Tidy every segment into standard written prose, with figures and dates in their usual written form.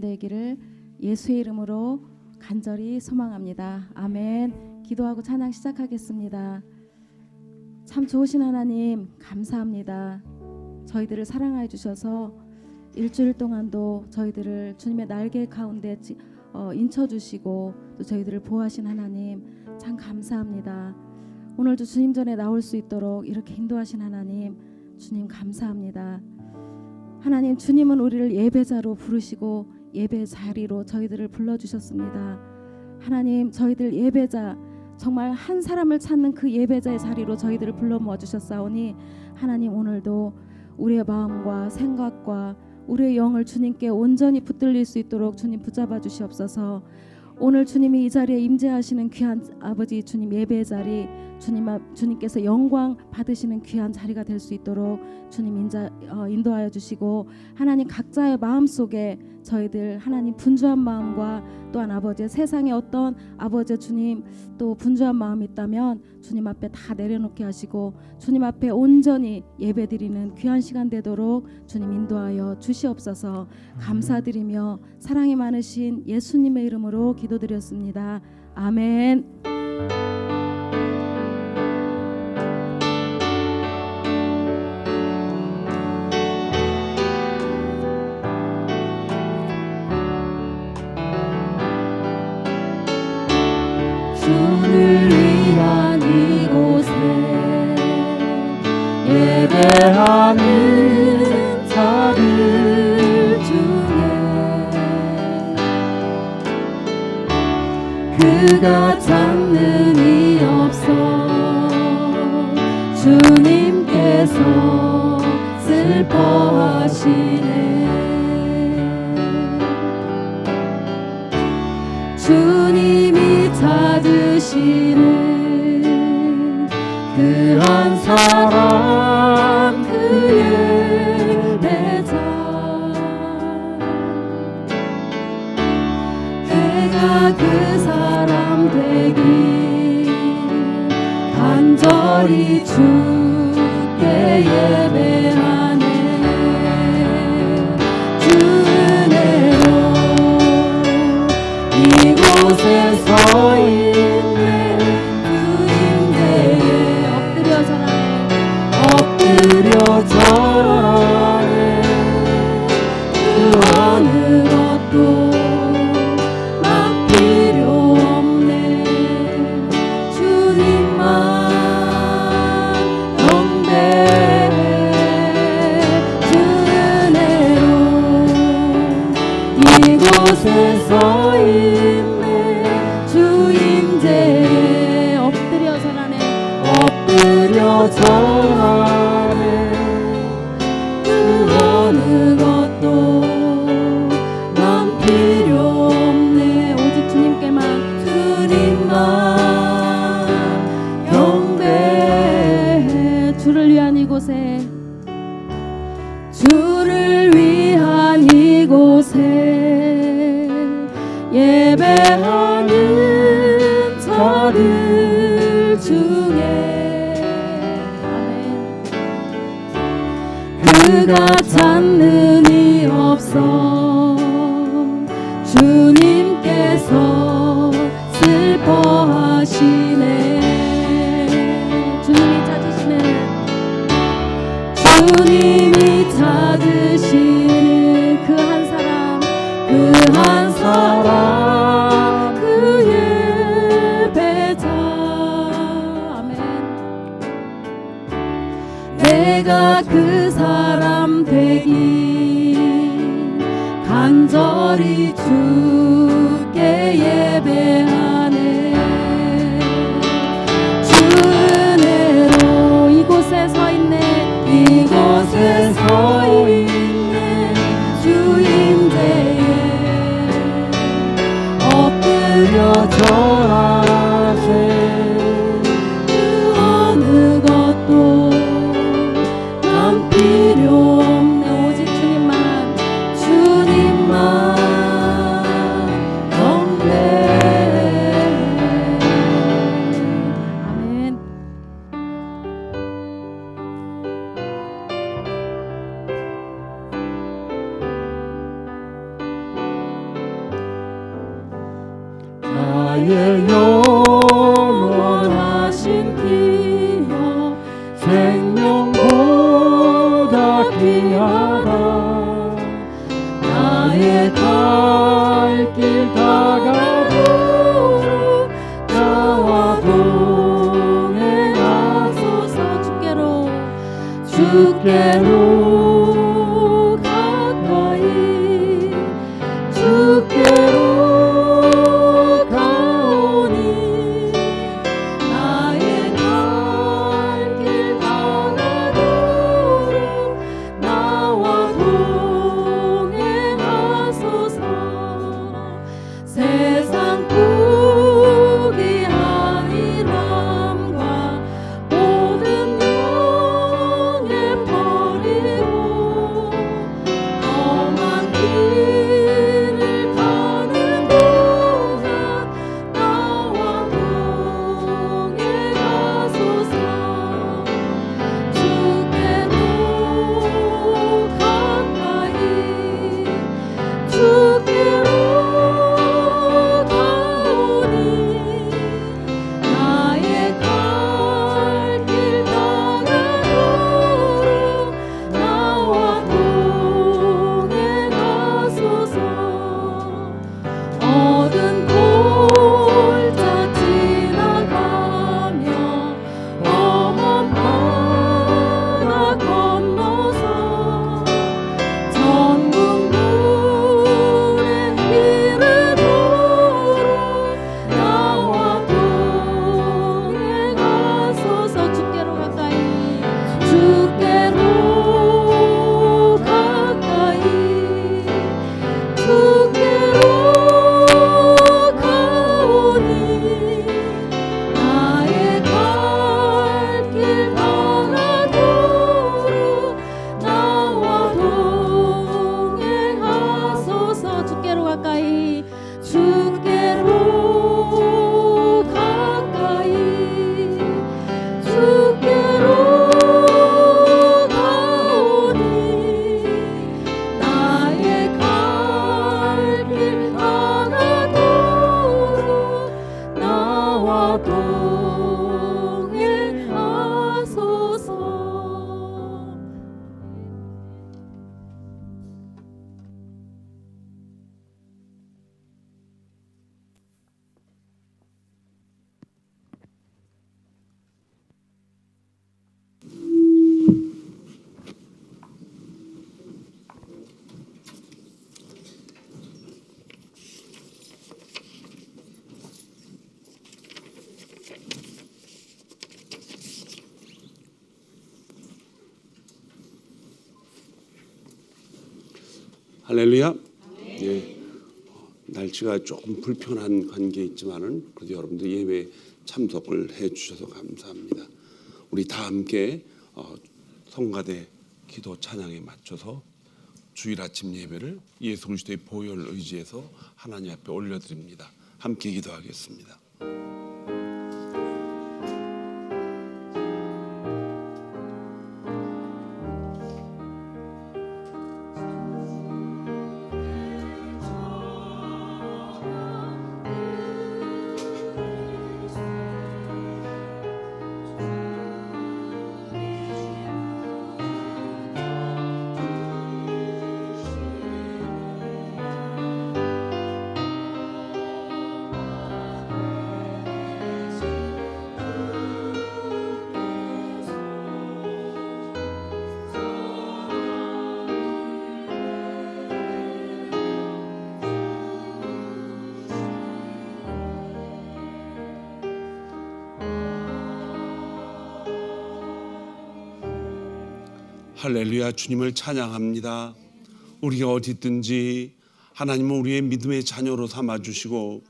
되기를 예수의 이름으로 간절히 소망합니다. 아멘. 기도하고 찬양 시작하겠습니다. 참 좋으신 하나님 감사합니다. 저희들을 사랑하여 주셔서 일주일 동안도 저희들을 주님의 날개 가운데 인쳐주시고 또 저희들을 보호하신 하나님 참 감사합니다. 오늘도 주님 전에 나올 수 있도록 이렇게 인도하신 하나님 주님 감사합니다. 하나님 주님은 우리를 예배자로 부르시고 예배 자리로 저희들을 불러주셨습니다. 하나님 저희들 예배자 정말 한 사람을 찾는 그 예배자의 자리로 저희들을 불러 모아주셨사오니 하나님 오늘도 우리의 마음과 생각과 우리의 영을 주님께 온전히 붙들릴 수 있도록 주님 붙잡아 주시옵소서. 오늘 주님이 이 자리에 임재하시는 귀한 아버지 주님 예배의 자리 주님께서 영광 받으시는 귀한 자리가 될 수 있도록 주님 인도하여 주시고 하나님 각자의 마음속에 저희들 하나님 분주한 마음과 또한 아버지의 세상에 어떤 아버지 주님 또 분주한 마음이 있다면 주님 앞에 다 내려놓게 하시고 주님 앞에 온전히 예배드리는 귀한 시간 되도록 주님 인도하여 주시옵소서. 감사드리며 사랑이 많으신 예수님의 이름으로 기도드렸습니다. 아멘. 주를 위한 이곳에 예배하는 자들 중에 그가 찾는 이 없어 주님께서 슬퍼하시네. 주님이 찾으시는 그 한 사람 그의 배자 내가 그 사람 되기 간절히 주께 예배하네. 주 은혜로 이곳에 서 있네. 주님께 엎드려 절하네. 그 어느 것도 막 필요 없네. 주님만 경배해. 주 은혜로 이곳에 서 있네. 주 임재에 엎드려 절하네. 그 어느 것도 난 필요 없네. 오직 주님만 경배해. 주를 위한 이곳에 예배하는 자들 중에 그가 찾는 이 없어 주님께서 슬퍼하시네. 주님이 찾으시는 그 한 사람 그의 배자. 아멘. 내가 그 사람 되기 간절히 주께 예배하네. 주 은혜로 이곳에 서 있네. 주 임재에 엎드려 절하세. 그 어느 것도 난 필요 없네. 오직 주님만 경배해. 아멘. 나의 영원하신 기여 생명보다 귀하다. 나의 갈 길 다가도록 나와 동행하소서. 주께로 가까이 주께로 가오니 나의 갈 길 다가도록 나와 동행하소서. 세상 포기한 이람과 모든 영예 버리고 험한 길을 가는 동안 나와 동행하소서. 주께로 가까이 주께로 가오니 나의 갈 길 다가도록 나와 동행하소서. 어두운 골짜 지나가며 험한 바다 건너서 전국 물에 이르도록 나와 동행하소서. 주께로 가까이 주께로 가까이 주께로 가오니 나의 갈 길 다가도록 나와 동행하소서. 주께로 가까이 주께로 가까이 주께로 가오니 나의 갈 길 다가도록 나와 동행하소서. 할렐루야. 예. 날씨가 조금 불편한 관계 있지만은 그래도 여러분들 예배 참석을 해 주셔서 감사합니다. 우리 다 함께 성가대 기도 찬양에 맞춰서 주일 아침 예배를 예수 그리스도의 보혈 의지해서 하나님 앞에 올려드립니다. 함께 기도하겠습니다. 할렐루야. 주님을 찬양합니다. 우리가 어디 있든지 하나님은 우리의 믿음의 자녀로 삼아주시고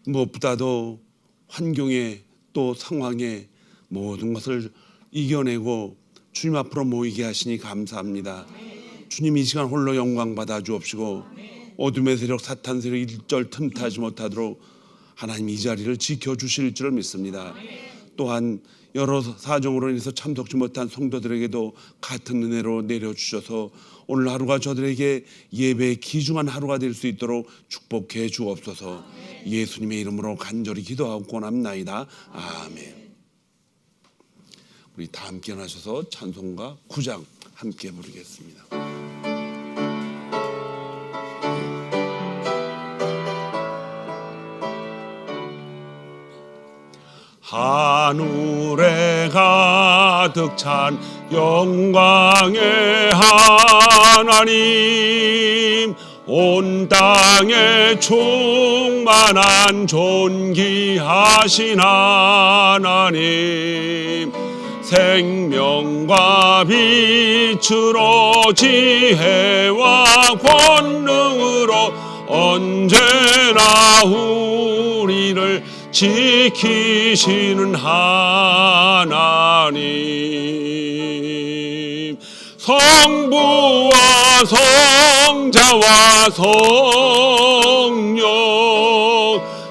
무엇보다도 환경에 또 상황에 모든 것을 이겨내고 주님 앞으로 모이게 하시니 감사합니다. 주님 이 시간 홀로 영광 받아 주옵시고 어둠의 세력 사탄 세력 일절 틈타지 못하도록 하나님 이 자리를 지켜주실 줄을 믿습니다. 또한 여러 사정으로 인해서 참석지 못한 성도들에게도 같은 은혜로 내려주셔서 오늘 하루가 저들에게 예배의 귀중한 하루가 될 수 있도록 축복해 주옵소서. 예수님의 이름으로 간절히 기도하고 권합나이다. 아멘. 우리 다 함께 나셔서 찬송가 9장 함께 부르겠습니다. 하늘에 가득 찬 영광의 하나님, 온 땅에 충만한 존귀하신 하나님, 생명과 빛으로 지혜와 권능으로 언제나 우리를 지키시는 하나님, 성부와 성자와 성령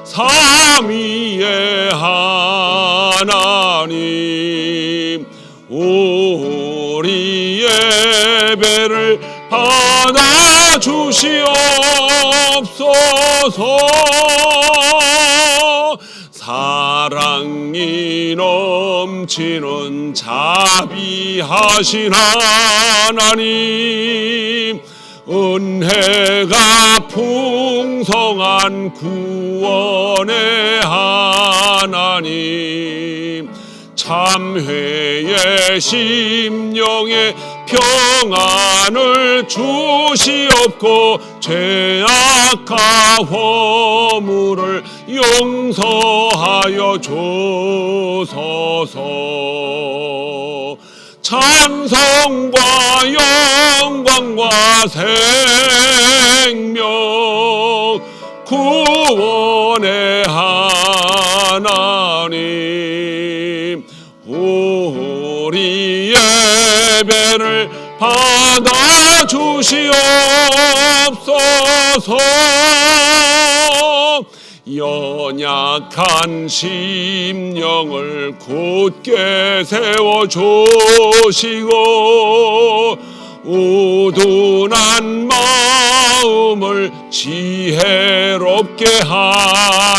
삼위의 하나님, 우리 예배를 받아 주시옵소서. 사랑이 넘치는 자비하신 하나님, 은혜가 풍성한 구원의 하나님, 참회의 심령에 평안을 주시옵고 죄악과 허물을 용서하여 주소서. 찬송과 영광과 생명 구원의 하나님, 우리 예배를 받아 주시옵소서. 연약한 심령을 굳게 세워주시고 우둔한 마음을 지혜롭게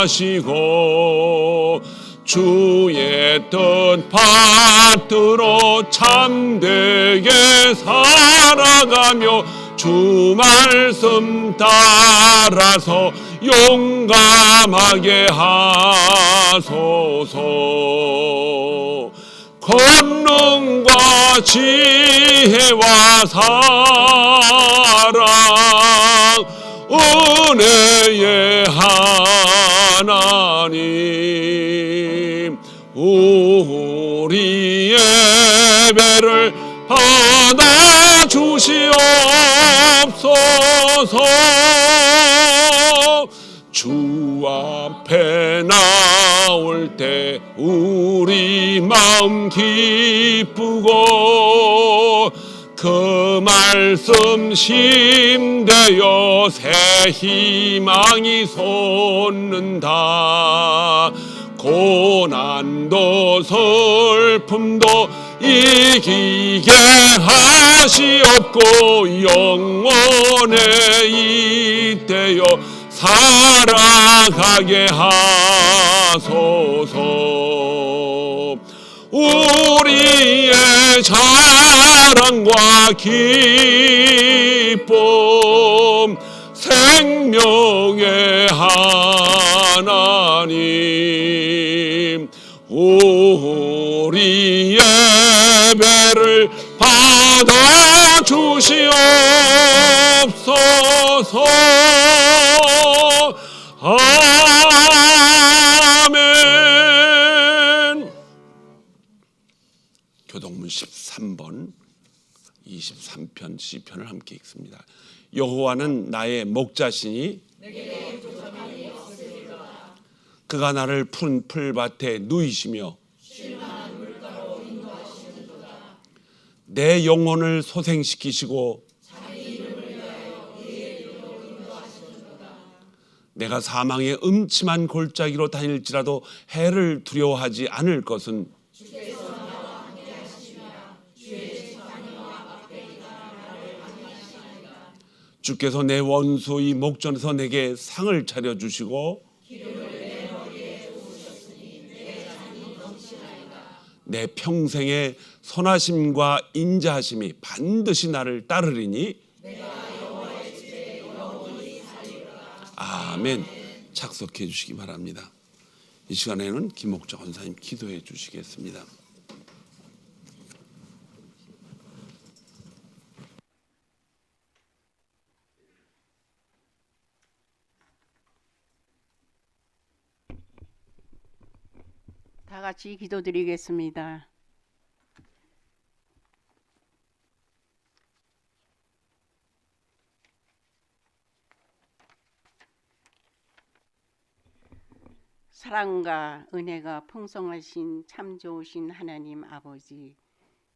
하시고 주의 뜻 받들어 참되게 살아가며 주 말씀 따라서 용감하게 하소서. 권능과 지혜와 사랑 은혜의 하나님, 우리 예배를 받아 주시옵소서. 주 앞에 나올 때 우리 마음 기쁘고 그 말씀 심되어 새 희망이 솟는다. 고난도 슬픔도 이기게 하시옵고 영원에 이때여 살아가게 하소서. 우리의 자랑과 기쁨 생명의 하나님, 우리 예배를 받아 주시옵소서. 아멘. 교동문 13번 23편 시편을 함께 읽습니다. 여호와는 나의 목자시니 그가 나를 푸른 풀밭에 누이시며 내 영혼을 소생시키시고 내가 사망의 음침한 골짜기로 다닐지라도 해를 두려워하지 않을 것은 주께서 내 원수 이 목전에서 내게 상을 차려주시고 내 평생의 선하심과 인자하심이 반드시 나를 따르리니 아멘. 착석해 주시기 바랍니다. 이 시간에는 김옥자 권사님 기도해 주시겠습니다. 다 같이 기도드리겠습니다. 사랑과 은혜가 풍성하신 참 좋으신 하나님 아버지,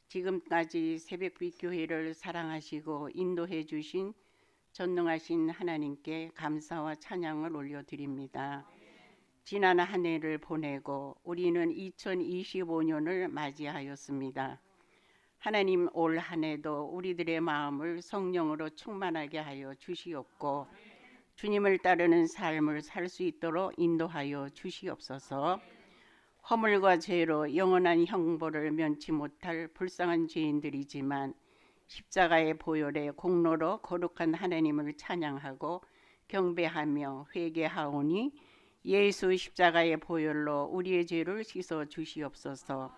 지금까지 새벽빛 교회를 사랑하시고 인도해 주신 전능하신 하나님께 감사와 찬양을 올려드립니다. 지난 한 해를 보내고 우리는 2025년을 맞이하였습니다. 하나님, 올 한 해도 우리들의 마음을 성령으로 충만하게 하여 주시옵고 주님을 따르는 삶을 살 수 있도록 인도하여 주시옵소서. 허물과 죄로 영원한 형벌을 면치 못할 불쌍한 죄인들이지만 십자가의 보혈의 공로로 거룩한 하나님을 찬양하고 경배하며 회개하오니 예수 십자가의 보혈로 우리의 죄를 씻어 주시옵소서.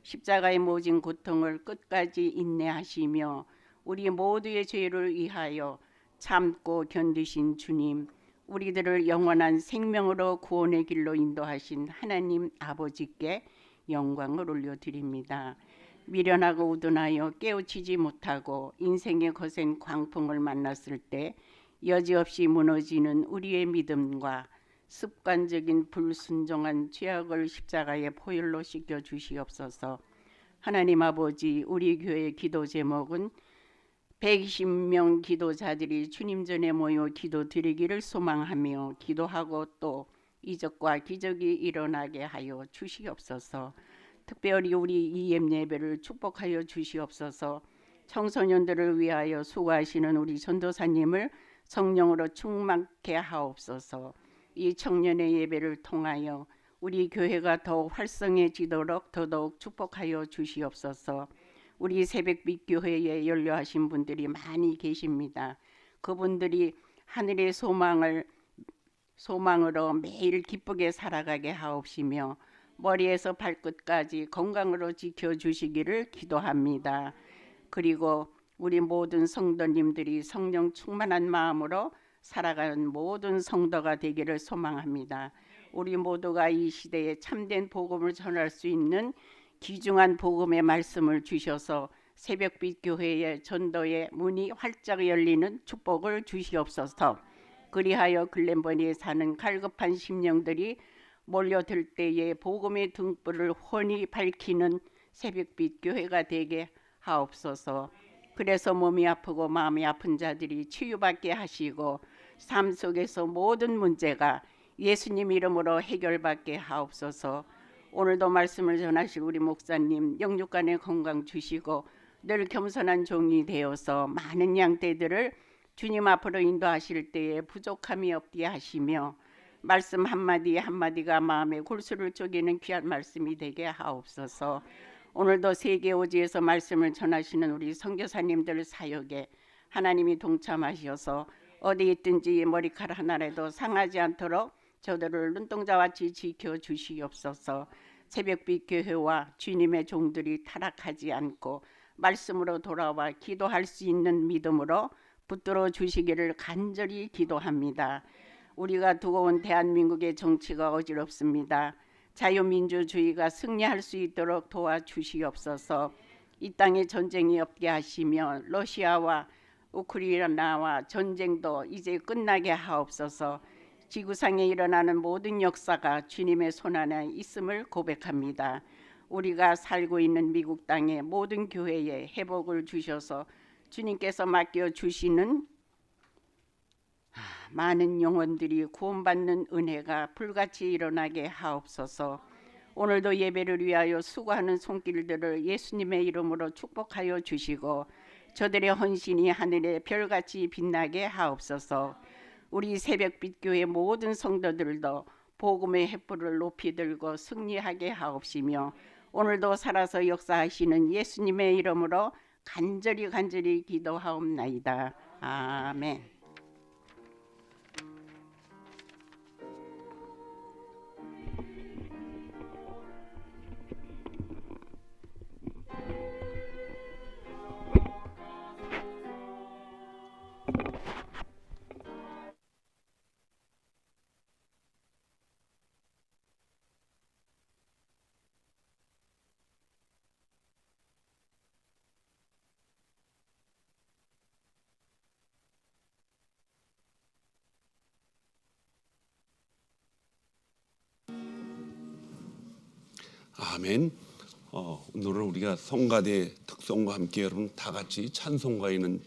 십자가의 모진 고통을 끝까지 인내하시며 우리 모두의 죄를 위하여 참고 견디신 주님, 우리들을 영원한 생명으로 구원의 길로 인도하신 하나님 아버지께 영광을 올려드립니다. 미련하고 우둔하여 깨우치지 못하고 인생의 거센 광풍을 만났을 때 여지없이 무너지는 우리의 믿음과 습관적인 불순종한 죄악을 십자가의 보혈로 씻겨 주시옵소서. 하나님 아버지, 우리 교회 기도 제목은 120명 기도자들이 주님 전에 모여 기도드리기를 소망하며 기도하고 또 이적과 기적이 일어나게 하여 주시옵소서. 특별히 우리 EM 예배를 축복하여 주시옵소서. 청소년들을 위하여 수고하시는 우리 전도사님을 성령으로 충만케 하옵소서. 이 청년의 예배를 통하여 우리 교회가 더욱 활성해지도록 더더욱 축복하여 주시옵소서. 우리 새벽빛 교회에 연료하신 분들이 많이 계십니다. 그분들이 하늘의 소망으로 매일 기쁘게 살아가게 하옵시며 머리에서 발끝까지 건강으로 지켜주시기를 기도합니다. 그리고 우리 모든 성도님들이 성령 충만한 마음으로 살아가는 모든 성도가 되기를 소망합니다. 우리 모두가 이 시대에 참된 복음을 전할 수 있는 귀중한 복음의 말씀을 주셔서 새벽빛 교회의 전도의 문이 활짝 열리는 축복을 주시옵소서. 그리하여 글렌버니에 사는 갈급한 심령들이 몰려들 때에 복음의 등불을 훤히 밝히는 새벽빛 교회가 되게 하옵소서. 그래서 몸이 아프고 마음이 아픈 자들이 치유받게 하시고 삶 속에서 모든 문제가 예수님 이름으로 해결받게 하옵소서. 오늘도 말씀을 전하실 우리 목사님 영육간의 건강 주시고 늘 겸손한 종이 되어서 많은 양떼들을 주님 앞으로 인도하실 때에 부족함이 없게 하시며 말씀 한마디 한마디가 마음의 골수를 쪼개는 귀한 말씀이 되게 하옵소서. 오늘도 세계오지에서 말씀을 전하시는 우리 선교사님들 사역에 하나님이 동참하셔서 어디 있든지 머리카락 하나라도 상하지 않도록 저들을 눈동자같이 지켜주시옵소서. 새벽빛 교회와 주님의 종들이 타락하지 않고 말씀으로 돌아와 기도할 수 있는 믿음으로 붙들어 주시기를 간절히 기도합니다. 우리가 두고 온 대한민국의 정치가 어지럽습니다. 자유민주주의가 승리할 수 있도록 도와주시옵소서. 이 땅에 전쟁이 없게 하시며 러시아와 우크라이나와 전쟁도 이제 끝나게 하옵소서. 지구상에 일어나는 모든 역사가 주님의 손안에 있음을 고백합니다. 우리가 살고 있는 미국 땅의 모든 교회에 회복을 주셔서 주님께서 맡겨주시는 많은 영혼들이 구원받는 은혜가 불같이 일어나게 하옵소서. 오늘도 예배를 위하여 수고하는 손길들을 예수님의 이름으로 축복하여 주시고 저들의 헌신이 하늘의 별같이 빛나게 하옵소서. 우리 새벽빛 교회 모든 성도들도 복음의 횃불을 높이 들고 승리하게 하옵시며 오늘도 살아서 역사하시는 예수님의 이름으로 간절히 기도하옵나이다. 아멘. 아멘. 오늘은 우리가 성가대 특성과 함께 여러분 다 같이 찬송가 있는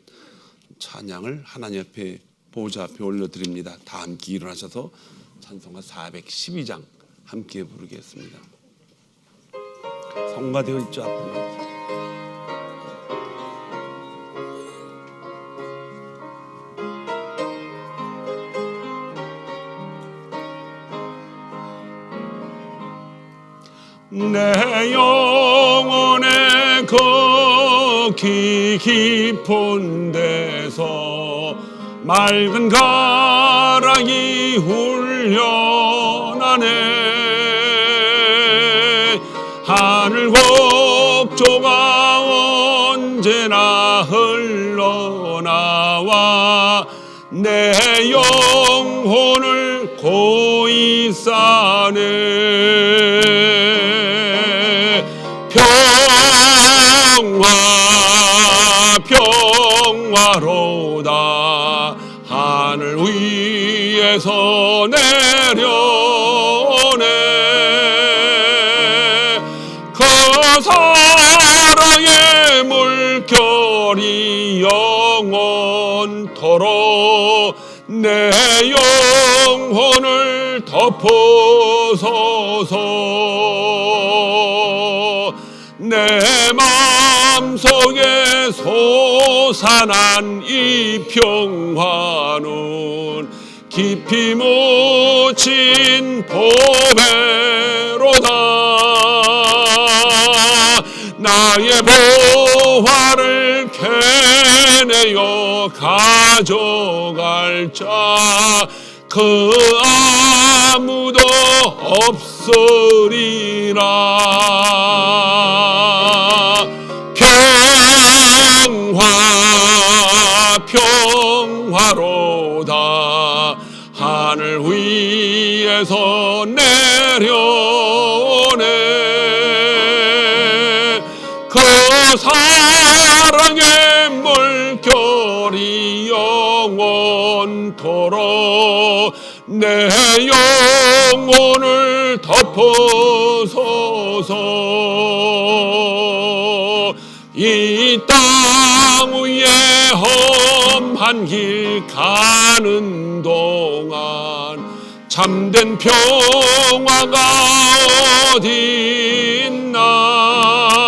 찬양을 하나님 앞에 보좌 앞에 올려드립니다. 다 함께 일어나셔서 찬송가 412장 함께 부르겠습니다. 성가되어 있죠 앞으로. 내 영혼의 거기 깊은 데서 맑은 가락이 훈련하네. 하늘 곡조가 언제나 흘러나와 내 영혼을 고이 싸네. 평화로다. 하늘 위에서 내려오네. 그 사랑의 물결이 영원토록 내 영혼을 덮어서서 내 마음속에 솟아난 이 평화는 깊이 묻힌 보배로다. 나의 보화를 캐내어 가져갈 자 그 아무도 없으리라. 평화로다. 하늘 위에서 내려오네. 그 사랑의 물결이 영원토록 내 영혼을 덮어서서 이 땅 위에 험한 길 가는 동안 참된 평화가 어디 있나.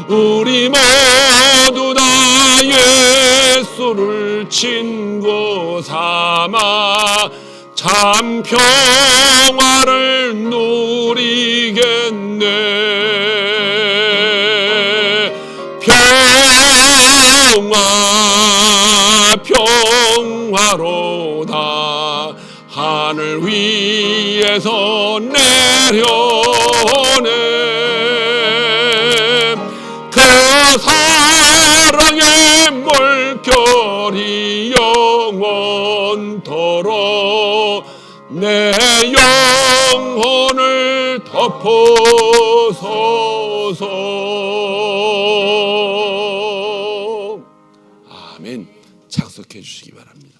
우리 모두 다 예수를 친구 삼아 참 평화를 누리겠네. 평화로다. 하늘 위에서 내려오네. 그 사랑의 물결이 영원토록 내 영혼을 덮어서서. 아멘. 착석해 주시기 바랍니다.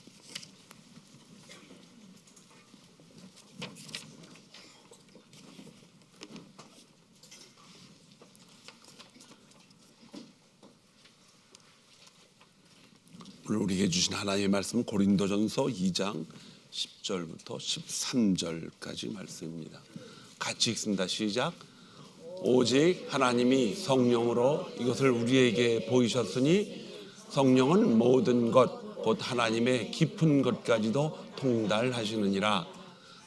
오늘 우리에게 주신 하나님의 말씀은 고린도전서 2장 10절부터 13절까지 말씀입니다. 같이 읽습니다. 시작. 오직 하나님이 성령으로 이것을 우리에게 보이셨으니 성령은 모든 것 곧 하나님의 깊은 것까지도 통달하시느니라.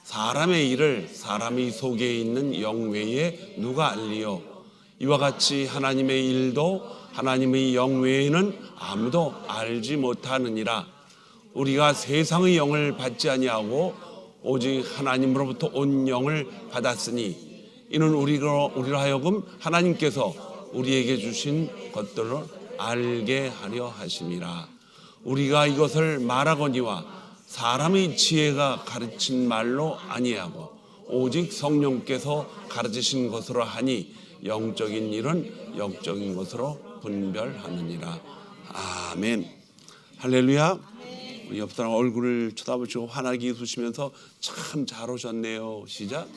사람의 일을 사람이 속에 있는 영 외에 누가 알리요? 이와 같이 하나님의 일도 하나님의 영 외에는 아무도 알지 못하느니라. 우리가 세상의 영을 받지 아니하고 오직 하나님으로부터 온 영을 받았으니 이는 우리로 하여금 하나님께서 우리에게 주신 것들을 알게 하려 하심이라. 우리가 이것을 말하거니와 사람의 지혜가 가르친 말로 아니하고 오직 성령께서 가르치신 것으로 하니 영적인 일은 영적인 것으로 분별하느니라. 아멘. 할렐루야. 우리 옆 사람 얼굴을 쳐다보시고 환하게 웃으시면서 참 잘 오셨네요. 시작.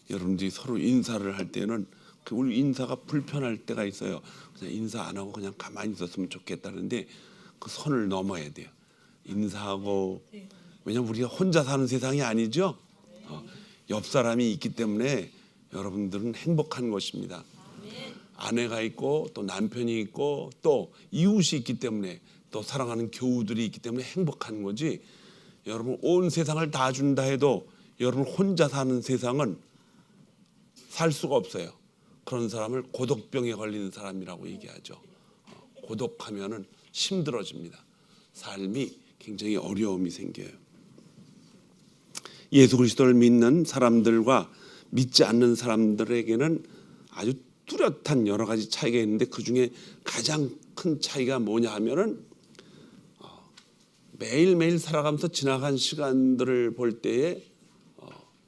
여러분들이 서로 인사를 할 때는 우리 인사가 불편할 때가 있어요. 그냥 인사 안 하고 그냥 가만히 있었으면 좋겠다는데 그 선을 넘어야 돼요. 인사하고, 왜냐면 우리가 혼자 사는 세상이 아니죠. 옆 사람이 있기 때문에 여러분들은 행복한 것입니다. 아내가 있고 또 남편이 있고 또 이웃이 있기 때문에 또 사랑하는 교우들이 있기 때문에 행복한 거지. 여러분 온 세상을 다 준다 해도 여러분 혼자 사는 세상은 살 수가 없어요. 그런 사람을 고독병에 걸리는 사람이라고 얘기하죠. 고독하면은 힘들어집니다. 삶이 굉장히 어려움이 생겨요. 예수 그리스도를 믿는 사람들과 믿지 않는 사람들에게는 아주 뚜렷한 여러 가지 차이가 있는데 그 중에 가장 큰 차이가 뭐냐 하면은 매일매일 살아가면서 지나간 시간들을 볼 때에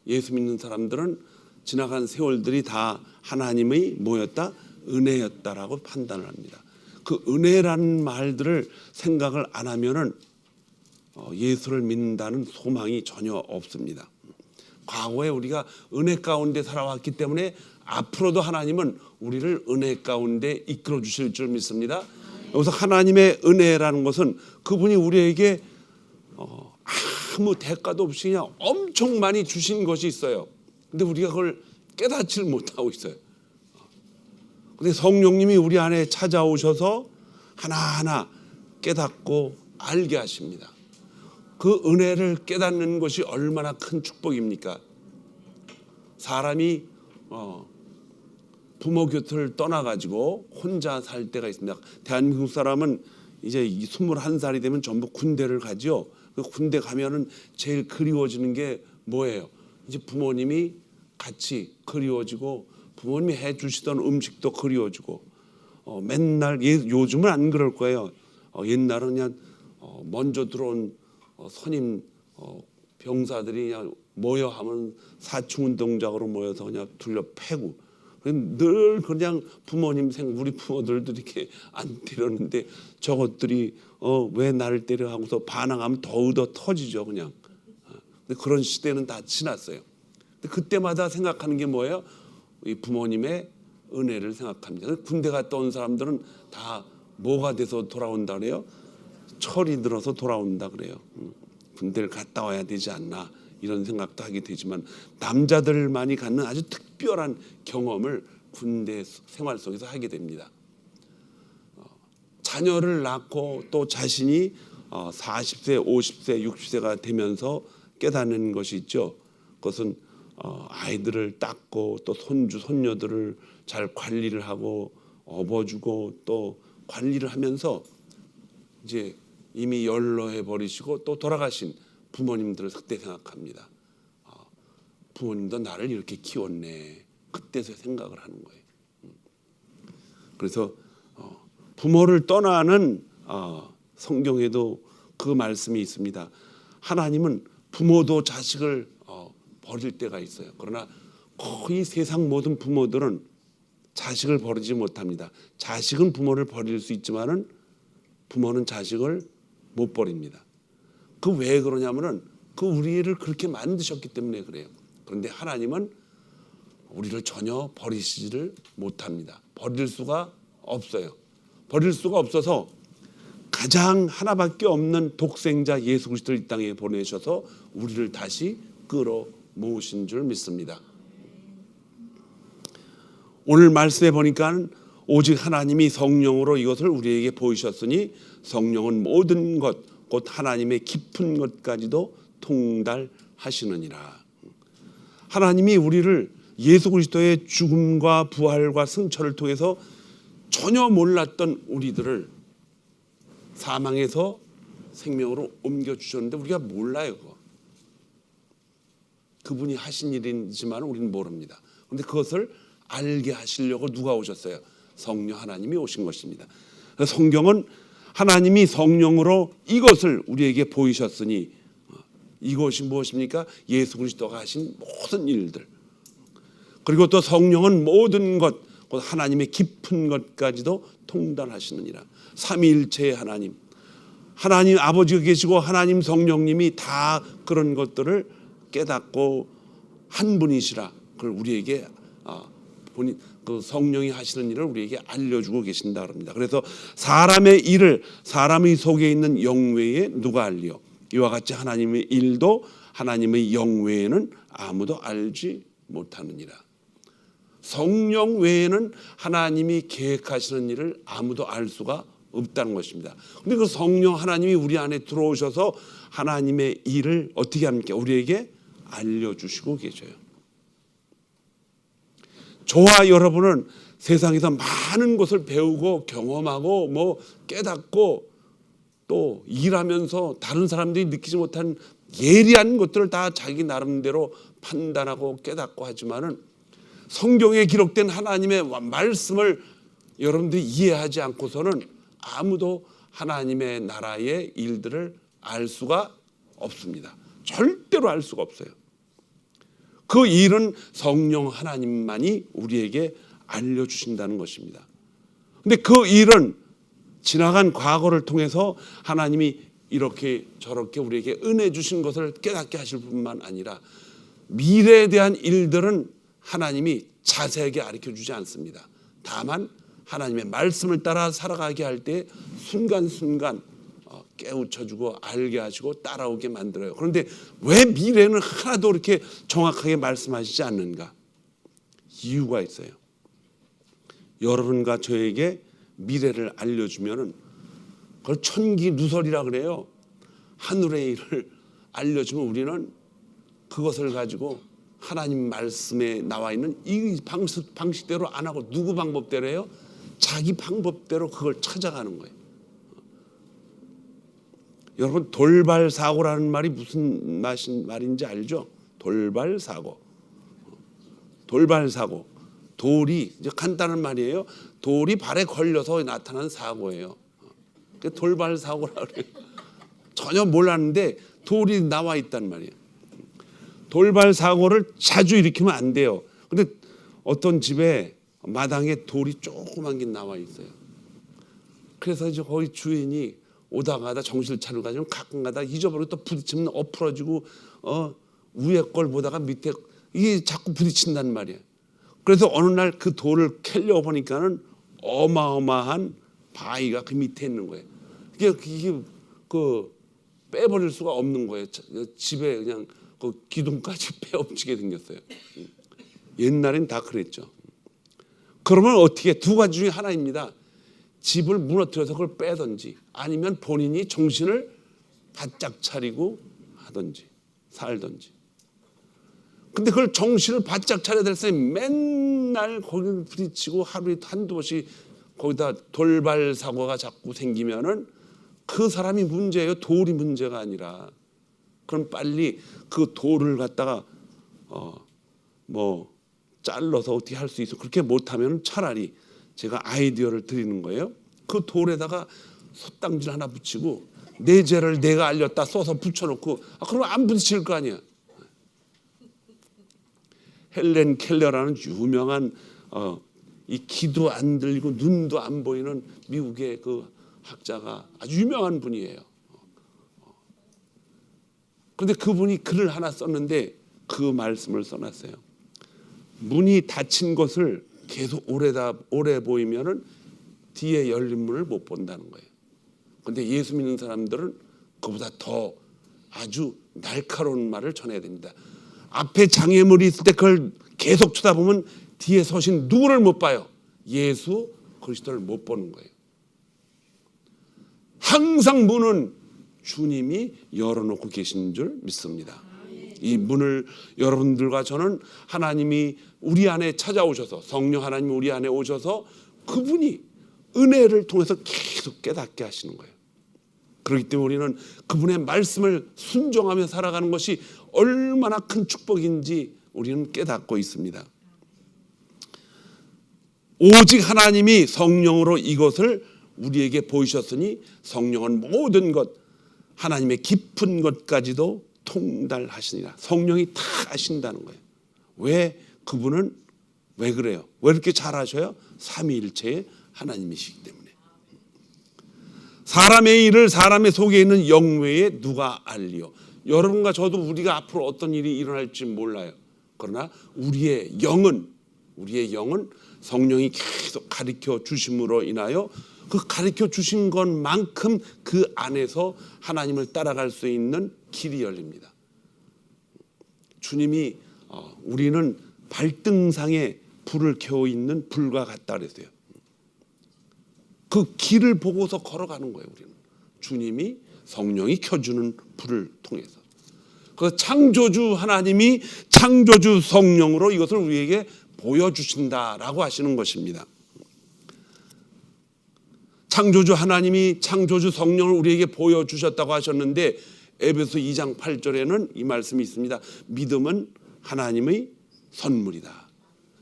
예수 믿는 사람들은 지나간 세월들이 다 하나님의 뭐였다? 은혜였다라고 판단을 합니다. 그 은혜라는 말들을 생각을 안 하면은 예수를 믿는다는 소망이 전혀 없습니다. 과거에 우리가 은혜 가운데 살아왔기 때문에 앞으로도 하나님은 우리를 은혜 가운데 이끌어 주실 줄 믿습니다. 여기서 하나님의 은혜라는 것은 그분이 우리에게 아무 대가도 없이 그냥 엄청 많이 주신 것이 있어요. 근데 우리가 그걸 깨닫지를 못하고 있어요. 근데 성령님이 우리 안에 찾아오셔서 하나하나 깨닫고 알게 하십니다. 그 은혜를 깨닫는 것이 얼마나 큰 축복입니까? 사람이 부모 곁을 떠나가지고 혼자 살 때가 있습니다. 대한민국 사람은 이제 21살이 되면 전부 군대를 가죠. 그 군대 가면은 제일 그리워지는 게 뭐예요? 이제 부모님이 같이 그리워지고 부모님이 해주시던 음식도 그리워지고 맨날 요즘은 안 그럴 거예요. 옛날은 그냥 먼저 들어온 선임 병사들이 그냥 모여 하면 사충운동장으로 모여서 그냥 둘러 패고 늘 그냥 부모님 우리 부모들도 이렇게 안 때렸는데 저것들이 왜 나를 때려 하고서 반항하면 더욱더 터지죠 그냥. 근데 그런 시대는 다 지났어요. 근데 그때마다 생각하는 게 뭐예요? 이 부모님의 은혜를 생각합니다. 군대 갔다 온 사람들은 다 뭐가 돼서 돌아온다 그래요? 철이 들어서 돌아온다 그래요. 군대를 갔다 와야 되지 않나 이런 생각도 하게 되지만 남자들만이 갖는 아주 특별한 경험을 군대 생활 속에서 하게 됩니다. 자녀를 낳고 또 자신이 40세, 50세, 60세가 되면서 깨닫는 것이 있죠. 그것은 아이들을 닦고 또 손주, 손녀들을 잘 관리를 하고 업어주고 또 관리를 하면서 이제 이미 연로해 버리시고 또 돌아가신 부모님들을 그때 생각합니다. 부모님도 나를 이렇게 키웠네. 그때서 생각을 하는 거예요. 그래서 부모를 떠나는 성경에도 그 말씀이 있습니다. 하나님은 부모도 자식을 버릴 때가 있어요. 그러나 거의 세상 모든 부모들은 자식을 버리지 못합니다. 자식은 부모를 버릴 수 있지만은 부모는 자식을 못 버립니다. 그 왜 그러냐면은 그 우리를 그렇게 만드셨기 때문에 그래요. 그런데 하나님은 우리를 전혀 버리시지를 못합니다. 버릴 수가 없어요. 버릴 수가 없어서 가장 하나밖에 없는 독생자 예수 그리스도를 이 땅에 보내셔서 우리를 다시 끌어 모으신 줄 믿습니다. 오늘 말씀에 보니까 오직 하나님이 성령으로 이것을 우리에게 보이셨으니 성령은 모든 것 곧 하나님의 깊은 것까지도 통달하시느니라. 하나님이 우리를 예수 그리스도의 죽음과 부활과 승천을 통해서 전혀 몰랐던 우리들을 사망에서 생명으로 옮겨주셨는데 우리가 몰라요. 그분이 하신 일이지만 우리는 모릅니다. 그런데 그것을 알게 하시려고 누가 오셨어요? 성령 하나님이 오신 것입니다. 그래서 성경은 하나님이 성령으로 이것을 우리에게 보이셨으니 이것이 무엇입니까? 예수 그리스도가 하신 모든 일들, 그리고 또 성령은 모든 것, 곧 하나님의 깊은 것까지도 통달하시느니라. 삼위일체의 하나님, 하나님 아버지가 계시고 하나님 성령님이 다 그런 것들을 깨닫고 한 분이시라. 그걸 우리에게 본인 그 성령이 하시는 일을 우리에게 알려주고 계신다 그럽니다. 그래서 사람의 일을 사람의 속에 있는 영 외에 누가 알리요? 이와 같이 하나님의 일도 하나님의 영 외에는 아무도 알지 못하느니라. 성령 외에는 하나님이 계획하시는 일을 아무도 알 수가 없다는 것입니다. 근데 그 성령 하나님이 우리 안에 들어오셔서 하나님의 일을 어떻게 합니까? 우리에게 알려주시고 계셔요. 저와 여러분은 세상에서 많은 것을 배우고 경험하고 뭐 깨닫고 또 일하면서 다른 사람들이 느끼지 못한 예리한 것들을 다 자기 나름대로 판단하고 깨닫고 하지만은 성경에 기록된 하나님의 말씀을 여러분들이 이해하지 않고서는 아무도 하나님의 나라의 일들을 알 수가 없습니다. 절대로 알 수가 없어요. 그 일은 성령 하나님만이 우리에게 알려주신다는 것입니다. 근데 그 일은 지나간 과거를 통해서 하나님이 이렇게 저렇게 우리에게 은혜 주신 것을 깨닫게 하실 뿐만 아니라 미래에 대한 일들은 하나님이 자세하게 가르쳐주지 않습니다. 다만 하나님의 말씀을 따라 살아가게 할 때 순간순간 깨우쳐주고 알게 하시고 따라오게 만들어요. 그런데 왜 미래는 하나도 그렇게 정확하게 말씀하시지 않는가? 이유가 있어요. 여러분과 저에게 미래를 알려주면은 그걸 천기누설이라 그래요. 하늘의 일을 알려주면 우리는 그것을 가지고 하나님 말씀에 나와 있는 이 방식대로 안 하고 누구 방법대로 해요? 자기 방법대로 그걸 찾아가는 거예요. 여러분 돌발사고라는 말이 무슨 말인지 알죠? 돌발사고. 돌발사고. 돌이 이제 간단한 말이에요. 돌이 발에 걸려서 나타난 사고예요. 돌발사고라 그래요. 전혀 몰랐는데 돌이 나와 있단 말이에요. 돌발사고를 자주 일으키면 안 돼요. 근데 어떤 집에 마당에 돌이 조그만 게 나와 있어요. 그래서 이제 거기 주인이 오다 가다 정신을 차리고 가지고 가끔 가다 잊어버리고 또 부딪히면 엎어지고 위에 걸 보다가 밑에 이게 자꾸 부딪힌단 말이에요. 그래서 어느 날 그 돌을 캐려 보니까는 어마어마한 바위가 그 밑에 있는 거예요. 이게 그 빼버릴 수가 없는 거예요. 집에 그냥 그 기둥까지 빼엎치게 생겼어요. 옛날엔 다 그랬죠. 그러면 어떻게 두 가지 중에 하나입니다. 집을 무너뜨려서 그걸 빼든지 아니면 본인이 정신을 바짝 차리고 하든지 살든지. 근데 그걸 정신을 바짝 차려야 될 사람이 맨날 거기를 부딪히고 하루에 한두 번씩 거기다 돌발 사고가 자꾸 생기면은 그 사람이 문제예요. 돌이 문제가 아니라. 그럼 빨리 그 돌을 갖다가 뭐 잘라서 어떻게 할 수 있어. 그렇게 못하면 차라리 제가 아이디어를 드리는 거예요. 그 돌에다가 솥당질 하나 붙이고 내 죄를 내가 알렸다 써서 붙여놓고 그러면 안 부딪힐 거 아니야. 헬렌 켈러라는 유명한 이 귀도 안 들리고 눈도 안 보이는 미국의 그 학자가 아주 유명한 분이에요. 그런데 그분이 글을 하나 썼는데 그 말씀을 써놨어요. 문이 닫힌 것을 계속 오래 보이면은 뒤에 열린 문을 못 본다는 거예요. 그런데 예수 믿는 사람들은 그보다 더 아주 날카로운 말을 전해야 됩니다. 앞에 장애물이 있을 때 그걸 계속 쳐다보면 뒤에 서신 누구를 못 봐요? 예수 그리스도를 못 보는 거예요. 항상 문은 주님이 열어놓고 계신 줄 믿습니다. 이 문을 여러분들과 저는 하나님이 우리 안에 찾아오셔서, 성령 하나님이 우리 안에 오셔서 그분이 은혜를 통해서 계속 깨닫게 하시는 거예요. 그렇기 때문에 우리는 그분의 말씀을 순종하며 살아가는 것이 얼마나 큰 축복인지 우리는 깨닫고 있습니다. 오직 하나님이 성령으로 이것을 우리에게 보이셨으니 성령은 모든 것, 하나님의 깊은 것까지도 통달하시니라. 성령이 다 아신다는 거예요. 왜? 그분은 왜 그래요? 왜 이렇게 잘하셔요? 삼위일체의 하나님이시기 때문에. 사람의 일을 사람의 속에 있는 영 외에 누가 알리요? 여러분과 저도 우리가 앞으로 어떤 일이 일어날지 몰라요. 그러나 우리의 영은 성령이 계속 가르쳐 주심으로 인하여 그 가르쳐 주신 것만큼 그 안에서 하나님을 따라갈 수 있는 길이 열립니다. 주님이 우리는 발등상에 불을 켜고 있는 불과 같다 그랬어요. 그 길을 보고서 걸어가는 거예요. 우리는 주님이 성령이 켜주는 불을 통해서. 그 창조주 하나님이 창조주 성령으로 이것을 우리에게 보여주신다라고 하시는 것입니다. 창조주 하나님이 창조주 성령을 우리에게 보여주셨다고 하셨는데 에베소 2장 8절에는 이 말씀이 있습니다. 믿음은 하나님의 선물이다.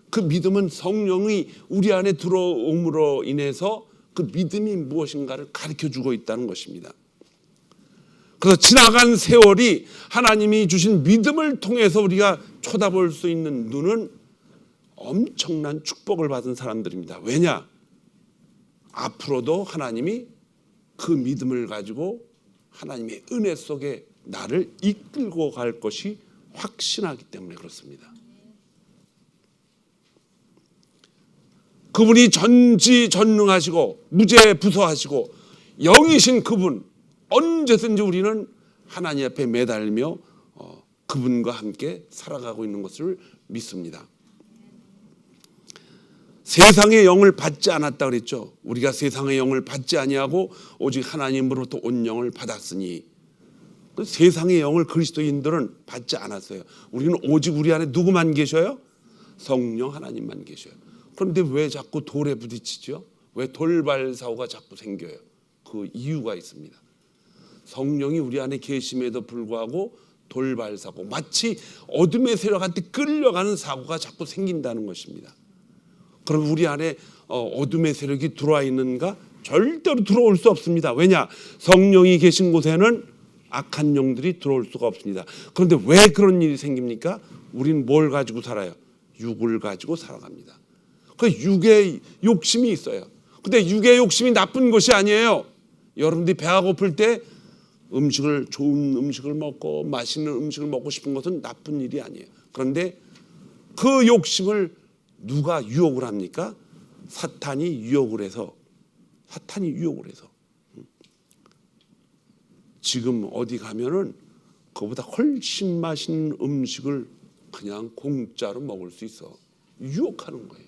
그 믿음은 성령이 우리 안에 들어옴으로 인해서 그 믿음이 무엇인가를 가르쳐주고 있다는 것입니다. 그래서 지나간 세월이 하나님이 주신 믿음을 통해서 우리가 쳐다볼 수 있는 눈은 엄청난 축복을 받은 사람들입니다. 왜냐? 앞으로도 하나님이 그 믿음을 가지고 하나님의 은혜 속에 나를 이끌고 갈 것이 확신하기 때문에 그렇습니다. 그분이 전지전능하시고 무죄부서하시고 영이신 그분, 언제든지 우리는 하나님 앞에 매달며 그분과 함께 살아가고 있는 것을 믿습니다. 세상의 영을 받지 않았다 그랬죠. 우리가 세상의 영을 받지 아니하고 오직 하나님으로부터 온 영을 받았으니, 세상의 영을 그리스도인들은 받지 않았어요. 우리는 오직 우리 안에 누구만 계셔요? 성령 하나님만 계셔요. 그런데 왜 자꾸 돌에 부딪히죠? 왜 돌발 사고가 자꾸 생겨요? 그 이유가 있습니다. 성령이 우리 안에 계심에도 불구하고 돌발 사고, 마치 어둠의 세력한테 끌려가는 사고가 자꾸 생긴다는 것입니다. 그럼 우리 안에 어둠의 세력이 들어와 있는가? 절대로 들어올 수 없습니다. 왜냐? 성령이 계신 곳에는 악한 영들이 들어올 수가 없습니다. 그런데 왜 그런 일이 생깁니까? 우리는 뭘 가지고 살아요? 육을 가지고 살아갑니다. 그 육의 욕심이 있어요. 근데 육의 욕심이 나쁜 것이 아니에요. 여러분들이 배가 고플 때 좋은 음식을 먹고 맛있는 음식을 먹고 싶은 것은 나쁜 일이 아니에요. 그런데 그 욕심을 누가 유혹을 합니까? 사탄이 유혹을 해서. 지금 어디 가면은 그보다 훨씬 맛있는 음식을 그냥 공짜로 먹을 수 있어. 유혹하는 거예요.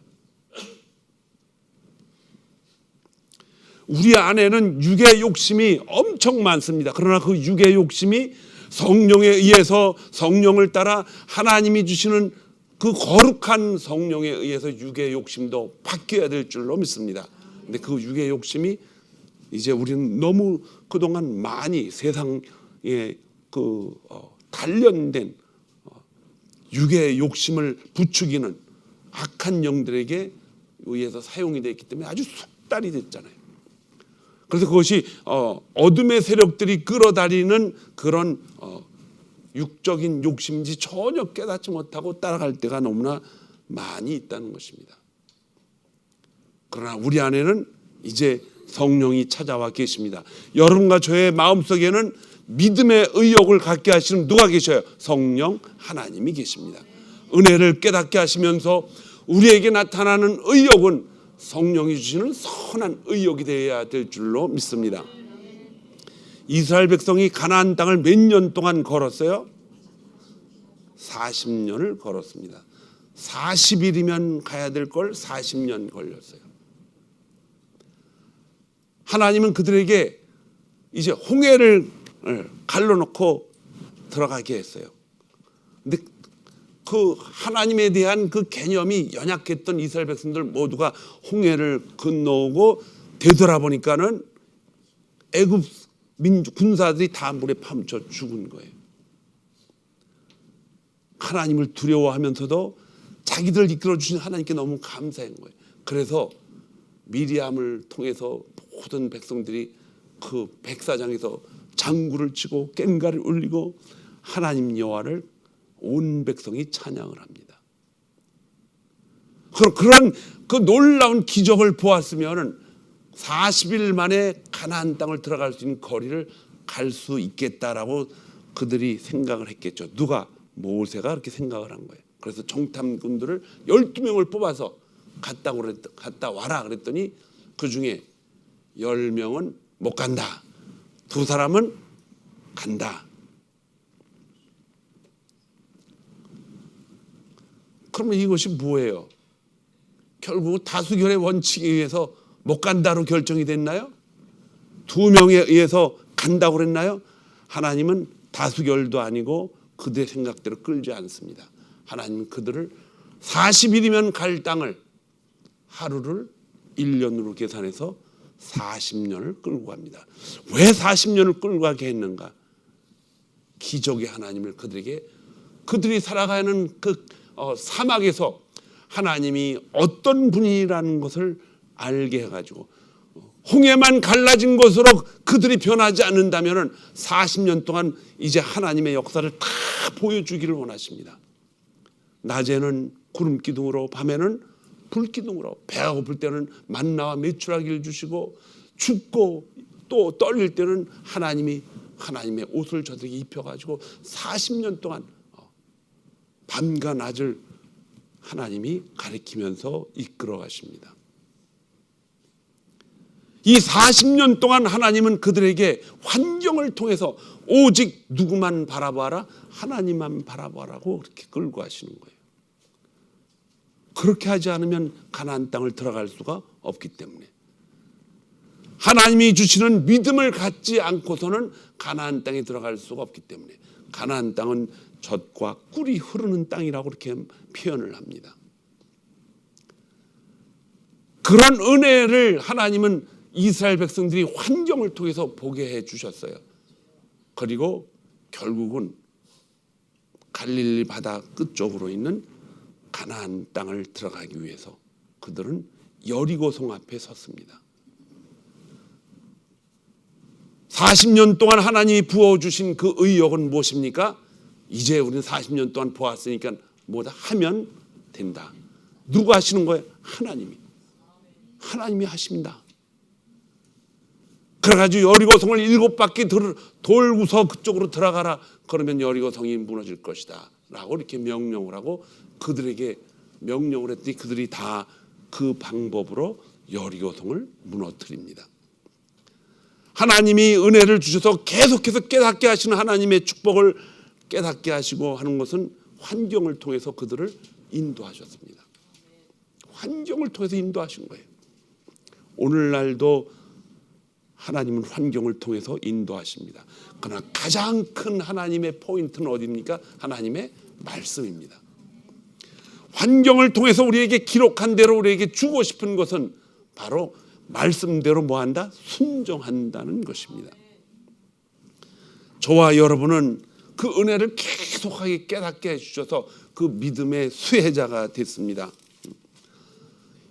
우리 안에는 육의 욕심이 엄청 많습니다. 그러나 그 육의 욕심이 성령에 의해서, 성령을 따라 하나님이 주시는 그 거룩한 성령에 의해서 육의 욕심도 바뀌어야 될 줄로 믿습니다. 근데 그 육의 욕심이 이제 우리는 너무 그동안 많이 세상에 단련된 육의 욕심을 부추기는 악한 영들에게 의해서 사용이 되어 있기 때문에 아주 숙달이 됐잖아요. 그래서 그것이 어둠의 세력들이 끌어다니는 그런 육적인 욕심인지 전혀 깨닫지 못하고 따라갈 때가 너무나 많이 있다는 것입니다. 그러나 우리 안에는 이제 성령이 찾아와 계십니다. 여러분과 저의 마음속에는 믿음의 의욕을 갖게 하시는 누가 계셔요? 성령 하나님이 계십니다. 은혜를 깨닫게 하시면서 우리에게 나타나는 의욕은 성령이 주시는 선한 의욕이 되어야 될 줄로 믿습니다. 이스라엘 백성이 가나안 땅을 몇 년 동안 걸었어요? 40년을 걸었습니다. 40일이면 가야 될 걸 40년 걸렸어요. 하나님은 그들에게 이제 홍해를 갈라놓고 들어가게 했어요. 근데 그 하나님에 대한 그 개념이 연약했던 이스라엘 백성들 모두가 홍해를 건너오고 되돌아보니까는 애굽 군사들이 다 물에 파묻혀 죽은 거예요. 하나님을 두려워하면서도 자기들 이끌어 주신 하나님께 너무 감사한 거예요. 그래서 미리암을 통해서 모든 백성들이 그 백사장에서 장구를 치고 꽹과를 울리고 하나님 여호와를 온 백성이 찬양을 합니다. 그런 그 놀라운 기적을 보았으면 40일 만에 가나안 땅을 들어갈 수 있는 거리를 갈 수 있겠다라고 그들이 생각을 했겠죠. 누가? 모세가 그렇게 생각을 한 거예요. 그래서 정탐꾼들을 12명을 뽑아서 갔다 와라 그랬더니 그 중에 10명은 못 간다. 2사람은 간다. 그러면 이것이 뭐예요? 결국 다수결의 원칙에 의해서 못 간다로 결정이 됐나요? 2명에 의해서 간다고 그랬나요? 하나님은 다수결도 아니고 그들의 생각대로 끌지 않습니다. 하나님은 그들을 40일이면 갈 땅을 하루를 1년으로 계산해서 40년을 끌고 갑니다. 왜 40년을 끌고 가게 했는가? 기적의 하나님을 그들이 살아가는 그 사막에서 하나님이 어떤 분이라는 것을 알게 해가지고 홍해만 갈라진 것으로 그들이 변하지 않는다면 40년 동안 이제 하나님의 역사를 다 보여주기를 원하십니다. 낮에는 구름 기둥으로, 밤에는 불 기둥으로, 배가 고플 때는 만나와 메추라기를 주시고, 춥고 또 떨릴 때는 하나님의 옷을 저들에게 입혀가지고 40년 동안 밤과 낮을 하나님이 가리키면서 이끌어 가십니다. 이 40년 동안 하나님은 그들에게 환경을 통해서 오직 누구만 바라봐라? 하나님만 바라봐라고 그렇게 끌고 가시는 거예요. 그렇게 하지 않으면 가나안 땅을 들어갈 수가 없기 때문에, 하나님이 주시는 믿음을 갖지 않고서는 가나안 땅에 들어갈 수가 없기 때문에, 가나안 땅은 젖과 꿀이 흐르는 땅이라고 그렇게 표현을 합니다. 그런 은혜를 하나님은 이스라엘 백성들이 환경을 통해서 보게 해 주셨어요. 그리고 결국은 갈릴리 바다 끝쪽으로 있는 가나안 땅을 들어가기 위해서 그들은 여리고성 앞에 섰습니다. 40년 동안 하나님이 부어주신 그 의욕은 무엇입니까? 이제 우리는 40년 동안 보았으니까 뭐다 하면 된다. 누가 하시는 거예요? 하나님이 하십니다. 그래가지고 여리고성을 7바퀴 돌고서 그쪽으로 들어가라. 그러면 여리고성이 무너질 것이다 라고 이렇게 명령을 하고 그들에게 명령을 했더니 그들이 다 그 방법으로 여리고성을 무너뜨립니다. 하나님이 은혜를 주셔서 계속해서 깨닫게 하시는 하나님의 축복을 깨닫게 하시고 하는 것은 환경을 통해서 그들을 인도하셨습니다. 환경을 통해서 인도하신 거예요. 오늘날도 하나님은 환경을 통해서 인도하십니다. 그러나 가장 큰 하나님의 포인트는 어디입니까? 하나님의 말씀입니다. 환경을 통해서 우리에게 기록한 대로 우리에게 주고 싶은 것은 바로 말씀대로 뭐한다? 순종한다는 것입니다. 저와 여러분은 그 은혜를 계속하게 깨닫게 해주셔서 그 믿음의 수혜자가 됐습니다.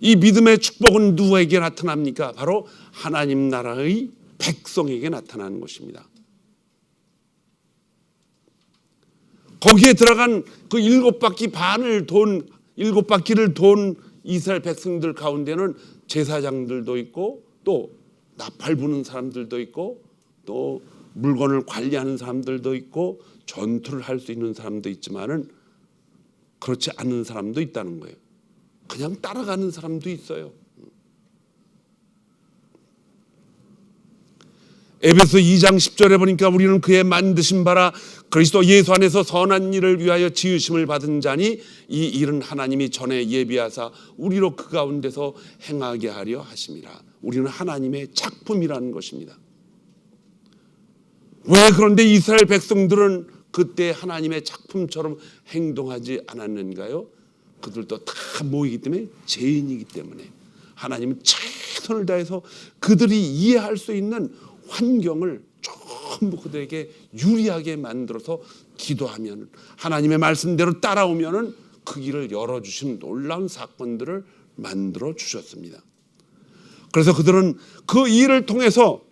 이 믿음의 축복은 누구에게 나타납니까? 바로 하나님 나라의 백성에게 나타나는 것입니다. 거기에 들어간 그 7바퀴를 돈 이스라엘 백성들 가운데는 제사장들도 있고 또 나팔 부는 사람들도 있고 또 물건을 관리하는 사람들도 있고 전투를 할 수 있는 사람도 있지만은 그렇지 않은 사람도 있다는 거예요. 그냥 따라가는 사람도 있어요. 에베소 2장 10절에 보니까 우리는 그의 만드신 바라 그리스도 예수 안에서 선한 일을 위하여 지으심을 받은 자니 이 일은 하나님이 전에 예비하사 우리로 그 가운데서 행하게 하려 하심이라. 우리는 하나님의 작품이라는 것입니다. 왜 그런데 이스라엘 백성들은 그때 하나님의 작품처럼 행동하지 않았는가요? 그들도 다 모이기 때문에 죄인이기 때문에 하나님은 최선을 다해서 그들이 이해할 수 있는 환경을 전부 그들에게 유리하게 만들어서 기도하면 하나님의 말씀대로 따라오면 그 길을 열어주신 놀라운 사건들을 만들어 주셨습니다. 그래서 그들은 그 일을 통해서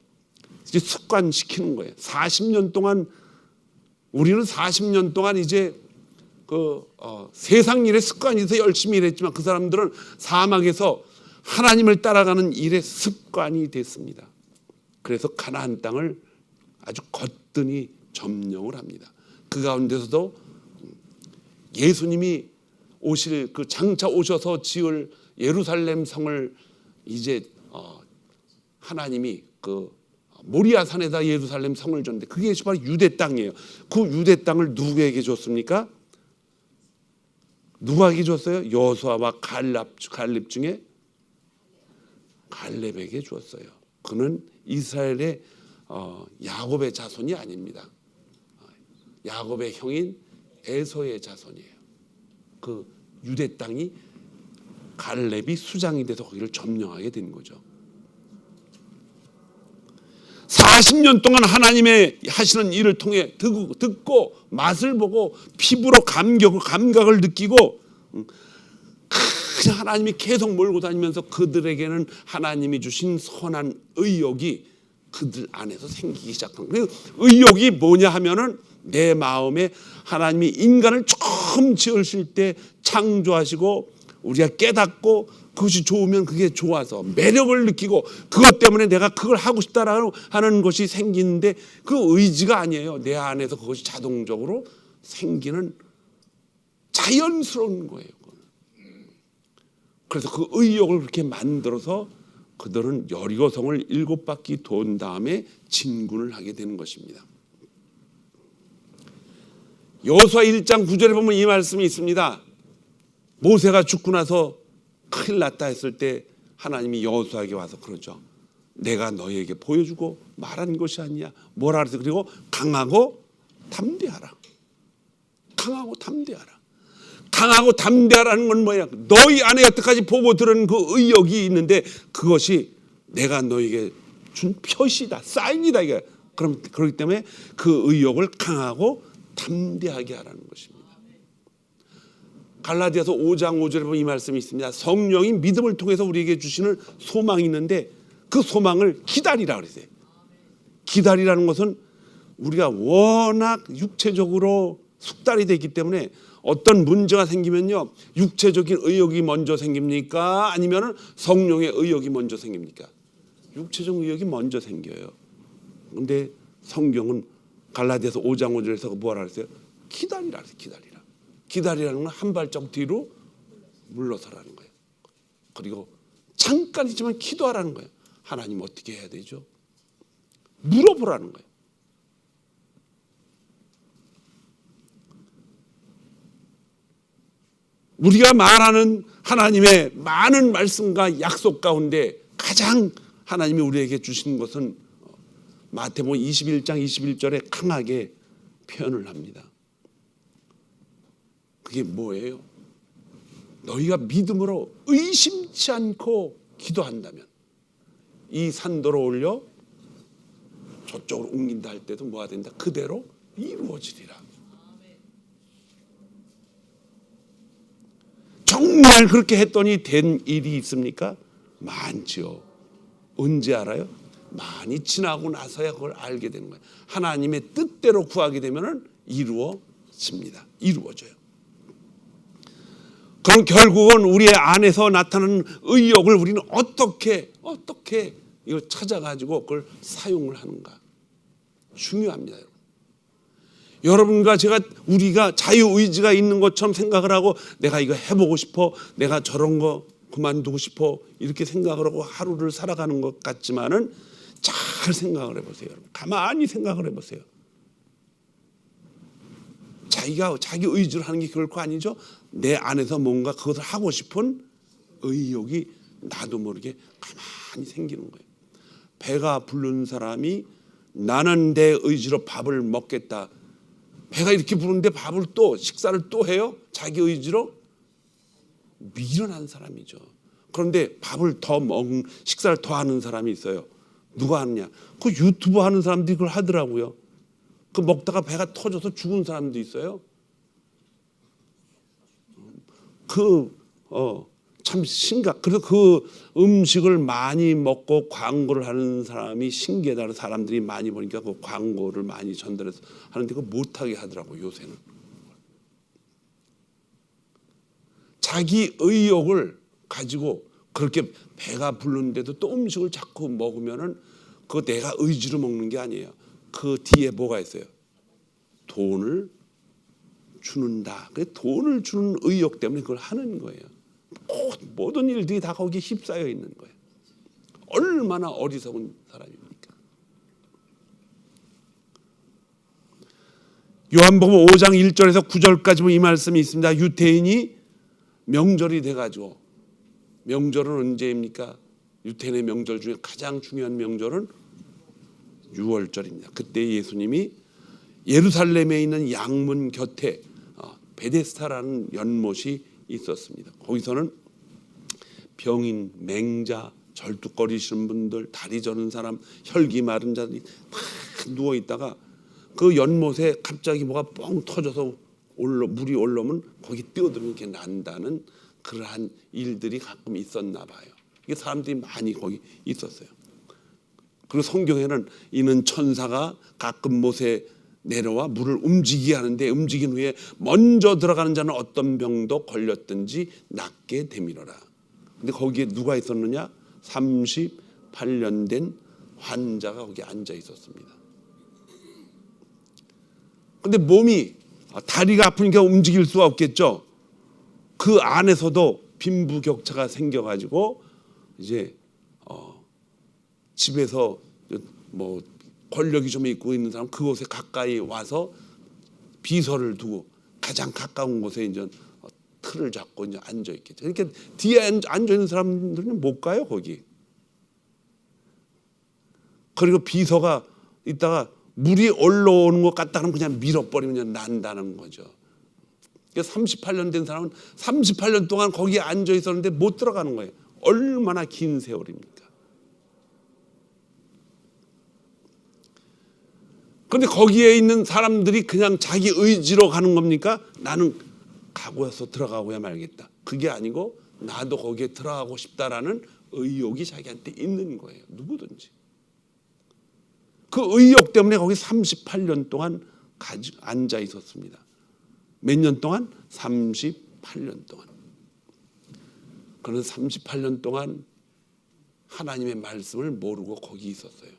이제 습관시키는 거예요. 40년 동안 우리는 40년 동안 이제 세상 일에 습관이 돼서 열심히 일했지만 그 사람들은 사막에서 하나님을 따라가는 일에 습관이 됐습니다. 그래서 가나안 땅을 아주 거뜬히 점령을 합니다. 그 가운데서도 예수님이 오실 그 장차 오셔서 지을 예루살렘 성을 이제 하나님이 그 모리아 산에다 예루살렘 성을 줬는데 그게 바로 유대 땅이에요. 그 유대 땅을 누구에게 줬습니까? 누구에게 줬어요? 여호수아와 갈렙 중에 갈렙에게 주었어요. 그는 이스라엘의 야곱의 자손이 아닙니다. 야곱의 형인 에서의 자손이에요. 그 유대 땅이 갈렙이 수장이 돼서 거기를 점령하게 된 거죠. 40년 동안 하나님의 하시는 일을 통해 듣고 맛을 보고 피부로 감각을 느끼고 그냥 하나님이 계속 몰고 다니면서 그들에게는 하나님이 주신 선한 의욕이 그들 안에서 생기기 시작한 거예요. 의욕이 뭐냐 하면은 내 마음에 하나님이 인간을 처음 지으실 때 창조하시고 우리가 깨닫고 그것이 좋으면 그게 좋아서 매력을 느끼고 그것 때문에 내가 그걸 하고 싶다라는 하는 것이 생기는데 그 의지가 아니에요. 내 안에서 그것이 자동적으로 생기는 자연스러운 거예요. 그래서 그 의욕을 그렇게 만들어서 그들은 여리고성을 7바퀴 돈 다음에 진군을 하게 되는 것입니다. 여호수아 1장 9절에 보면 이 말씀이 있습니다. 모세가 죽고 나서 큰일 났다 했을 때 하나님이 여호수아에게 와서 그러죠. 내가 너에게 보여주고 말한 것이 아니야. 뭐라 그래서 그리고 강하고 담대하라. 강하고 담대하라. 강하고 담대하라는 건 뭐야? 너희 안에 여태까지 보고 들은 그 의욕이 있는데 그것이 내가 너에게 준 표시다, 사인이다 이게. 그럼 그렇기 때문에 그 의욕을 강하고 담대하게 하라는 것입니다. 갈라디아서 5장 5절에 보면 이 말씀이 있습니다. 성령이 믿음을 통해서 우리에게 주시는 소망이 있는데 그 소망을 기다리라 그랬어요. 기다리라는 것은 우리가 워낙 육체적으로 숙달이 되기 때문에 어떤 문제가 생기면요, 육체적인 의욕이 먼저 생깁니까? 아니면 성령의 의욕이 먼저 생깁니까? 육체적 의욕이 먼저 생겨요. 그런데 성경은 갈라디아서 5장 5절에서 뭐라 그랬어요? 기다리라 그랬어요. 기다리라. 기다리라는 건 한 발짝 뒤로 물러서라는 거예요. 그리고 잠깐이지만 기도하라는 거예요. 하나님 어떻게 해야 되죠? 물어보라는 거예요. 우리가 말하는 하나님의 많은 말씀과 약속 가운데 가장 하나님이 우리에게 주신 것은 마태복음 21장 21절에 강하게 표현을 합니다. 그게 뭐예요? 너희가 믿음으로 의심치 않고 기도한다면 이 산도로 올려 저쪽으로 옮긴다 할 때도 뭐가 된다? 그대로 이루어지리라. 정말 그렇게 했더니 된 일이 있습니까? 많지요. 언제 알아요? 많이 지나고 나서야 그걸 알게 되는 거예요. 하나님의 뜻대로 구하게 되면 이루어집니다. 이루어져요. 그럼 결국은 우리 안에서 나타나는 의욕을 우리는 어떻게 이걸 찾아가지고 그걸 사용을 하는가 중요합니다. 여러분과 우리가 자유의지가 있는 것처럼 생각을 하고 내가 이거 해보고 싶어, 내가 저런 거 그만두고 싶어 이렇게 생각을 하고 하루를 살아가는 것 같지만은 잘 생각을 해보세요. 가만히 생각을 해보세요. 자기가 자기 의지로 하는 게 결코 아니죠. 내 안에서 뭔가 그것을 하고 싶은 의욕이 나도 모르게 가만히 생기는 거예요. 배가 부른 사람이 나는 내 의지로 밥을 먹겠다. 배가 이렇게 부르는데 밥을 또 식사를 또 해요? 자기 의지로? 미련한 사람이죠. 그런데 밥을 더 식사를 더 하는 사람이 있어요. 누가 하느냐? 그 유튜브 하는 사람들이 그걸 하더라고요. 그 먹다가 배가 터져서 죽은 사람도 있어요. 참 심각. 그래서 그 음식을 많이 먹고 광고를 하는 사람이 신기하다는 사람들이 많이 보니까 그 광고를 많이 전달해서 하는데 그거 못하게 하더라고요. 요새는. 자기 의욕을 가지고 그렇게 배가 부르는데도 또 음식을 자꾸 먹으면은 그거 내가 의지로 먹는 게 아니에요. 그 뒤에 뭐가 있어요? 돈을 주는다. 그 돈을 주는 의욕 때문에 그걸 하는 거예요. 모든 일들이 다 거기에 휩싸여 있는 거예요. 얼마나 어리석은 사람입니까? 요한복음 5장 1절에서 9절까지 이 말씀이 있습니다. 유태인이 명절이 돼가지고, 명절은 언제입니까? 유태인의 명절 중에 가장 중요한 명절은 6월절입니다. 그때 예수님이 예루살렘에 있는 양문 곁에 베데스다라는 연못이 있었습니다. 거기서는 병인, 맹자, 절뚝거리시는 분들, 다리 저는 사람, 혈기 마른 자들이 다 누워 있다가 그 연못에 갑자기 뭐가 뻥 터져서 물이 올라오면 거기 뛰어들면 이렇게 난다는 그러한 일들이 가끔 있었나 봐요. 이게 사람들이 많이 거기 있었어요. 그리고 성경에는 이는 천사가 가끔 못에 내려와 물을 움직이게 하는데 움직인 후에 먼저 들어가는 자는 어떤 병도 걸렸든지 낫게 되밀어라. 근데 거기에 누가 있었느냐? 38년 된 환자가 거기 앉아 있었습니다. 근데 몸이 다리가 아프니까 움직일 수가 없겠죠. 그 안에서도 빈부격차가 생겨가지고 이제 집에서 뭐 권력이 좀 있고 있는 사람 그곳에 가까이 와서 비서를 두고 가장 가까운 곳에 이제 틀을 잡고 이제 앉아 있겠죠. 이렇게 뒤에 앉아 있는 사람들은 못 가요 거기. 그리고 비서가 있다가 물이 올라오는 것 같다 하면 그냥 밀어버리면 그냥 난다는 거죠. 38년 된 사람은 38년 동안 거기에 앉아 있었는데 못 들어가는 거예요. 얼마나 긴 세월입니까? 그런데 거기에 있는 사람들이 그냥 자기 의지로 가는 겁니까? 나는 가고서 들어가고야 말겠다. 그게 아니고 나도 거기에 들어가고 싶다라는 의욕이 자기한테 있는 거예요. 누구든지. 그 의욕 때문에 거기 38년 동안 앉아 있었습니다. 몇 년 동안? 38년 동안. 그는 38년 동안 하나님의 말씀을 모르고 거기 있었어요.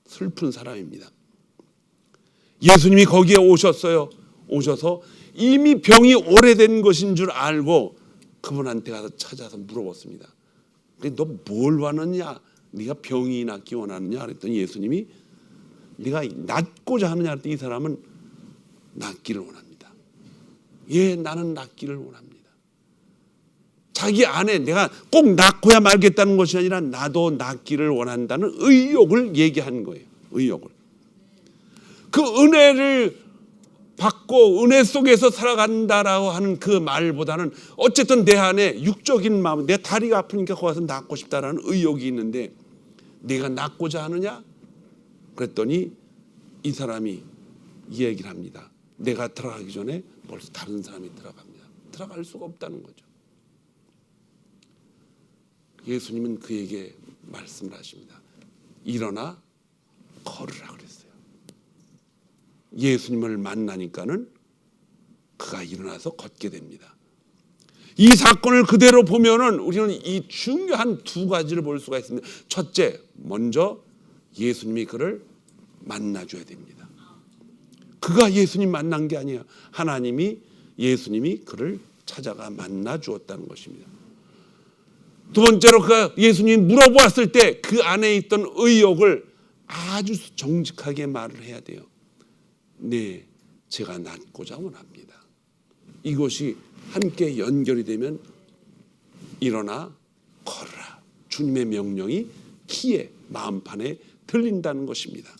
슬픈 사람입니다. 예수님이 거기에 오셨어요. 오셔서 이미 병이 오래된 것인 줄 알고 그분한테 가서 찾아서 물어봤습니다. 너 뭘 원하느냐? 네가 병이 낫기 원하느냐? 그랬더니 예수님이 네가 낫고자 하느냐? 그랬더니 이 사람은 낫기를 원합니다. 예, 나는 낫기를 원합니다. 자기 안에 내가 꼭 낫고야 말겠다는 것이 아니라 나도 낫기를 원한다는 의욕을 얘기한 거예요. 의욕을. 그 은혜를 받고 은혜 속에서 살아간다라고 하는 그 말보다는 어쨌든 내 안에 육적인 마음, 내 다리가 아프니까 거기 가서 낫고 싶다라는 의욕이 있는데 내가 낫고자 하느냐? 그랬더니 이 사람이 이 얘기를 합니다. 내가 들어가기 전에 벌써 다른 사람이 들어갑니다. 들어갈 수가 없다는 거죠. 예수님은 그에게 말씀을 하십니다. 일어나 걸으라 그랬어요. 예수님을 만나니까는 그가 일어나서 걷게 됩니다. 이 사건을 그대로 보면은 우리는 이 중요한 두 가지를 볼 수가 있습니다. 첫째, 먼저 예수님이 그를 만나줘야 됩니다. 그가 예수님 만난 게 아니에요. 하나님이 예수님이 그를 찾아가 만나 주었다는 것입니다. 두 번째로 그 예수님이 물어보았을 때 그 안에 있던 의욕을 아주 정직하게 말을 해야 돼요. 네, 제가 낫고자 원합니다. 이것이 함께 연결이 되면 일어나 걸어라. 주님의 명령이 키에 마음판에 들린다는 것입니다.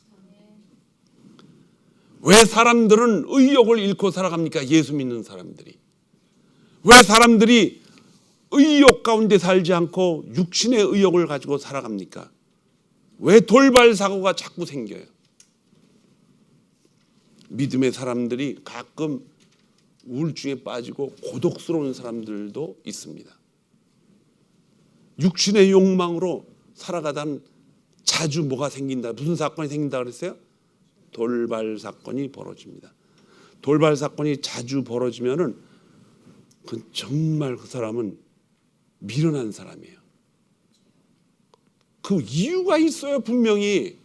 왜 사람들은 의욕을 잃고 살아갑니까? 예수 믿는 사람들이. 왜 사람들이 의욕 가운데 살지 않고 육신의 의욕을 가지고 살아갑니까? 왜 돌발 사고가 자꾸 생겨요? 믿음의 사람들이 가끔 우울증에 빠지고 고독스러운 사람들도 있습니다. 육신의 욕망으로 살아가다 자주 뭐가 생긴다. 무슨 사건이 생긴다 그랬어요? 돌발 사건이 벌어집니다. 돌발 사건이 자주 벌어지면은 정말 그 사람은 미련한 사람이에요. 그 이유가 있어요. 분명히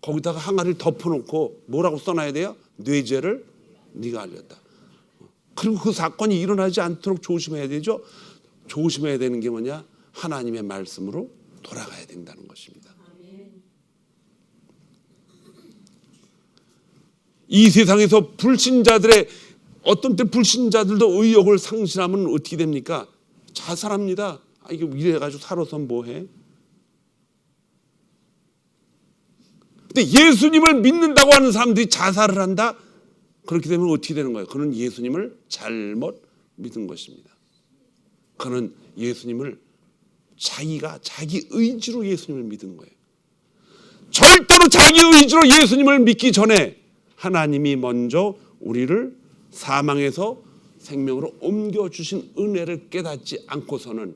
거기다가 항아리를 덮어놓고 뭐라고 써놔야 돼요? 뇌죄를 네가 알렸다. 그리고 그 사건이 일어나지 않도록 조심해야 되죠. 조심해야 되는 게 뭐냐? 하나님의 말씀으로 돌아가야 된다는 것입니다. 이 세상에서 불신자들의 어떤 때 불신자들도 의욕을 상실하면 어떻게 됩니까? 자살합니다. 이거 이래가지고 살아서 뭐해? 근데 예수님을 믿는다고 하는 사람들이 자살을 한다? 그렇게 되면 어떻게 되는 거예요? 그는 예수님을 잘못 믿은 것입니다. 그는 예수님을 자기가 자기 의지로 예수님을 믿은 거예요. 절대로 자기 의지로 예수님을 믿기 전에 하나님이 먼저 우리를 사망에서 생명으로 옮겨주신 은혜를 깨닫지 않고서는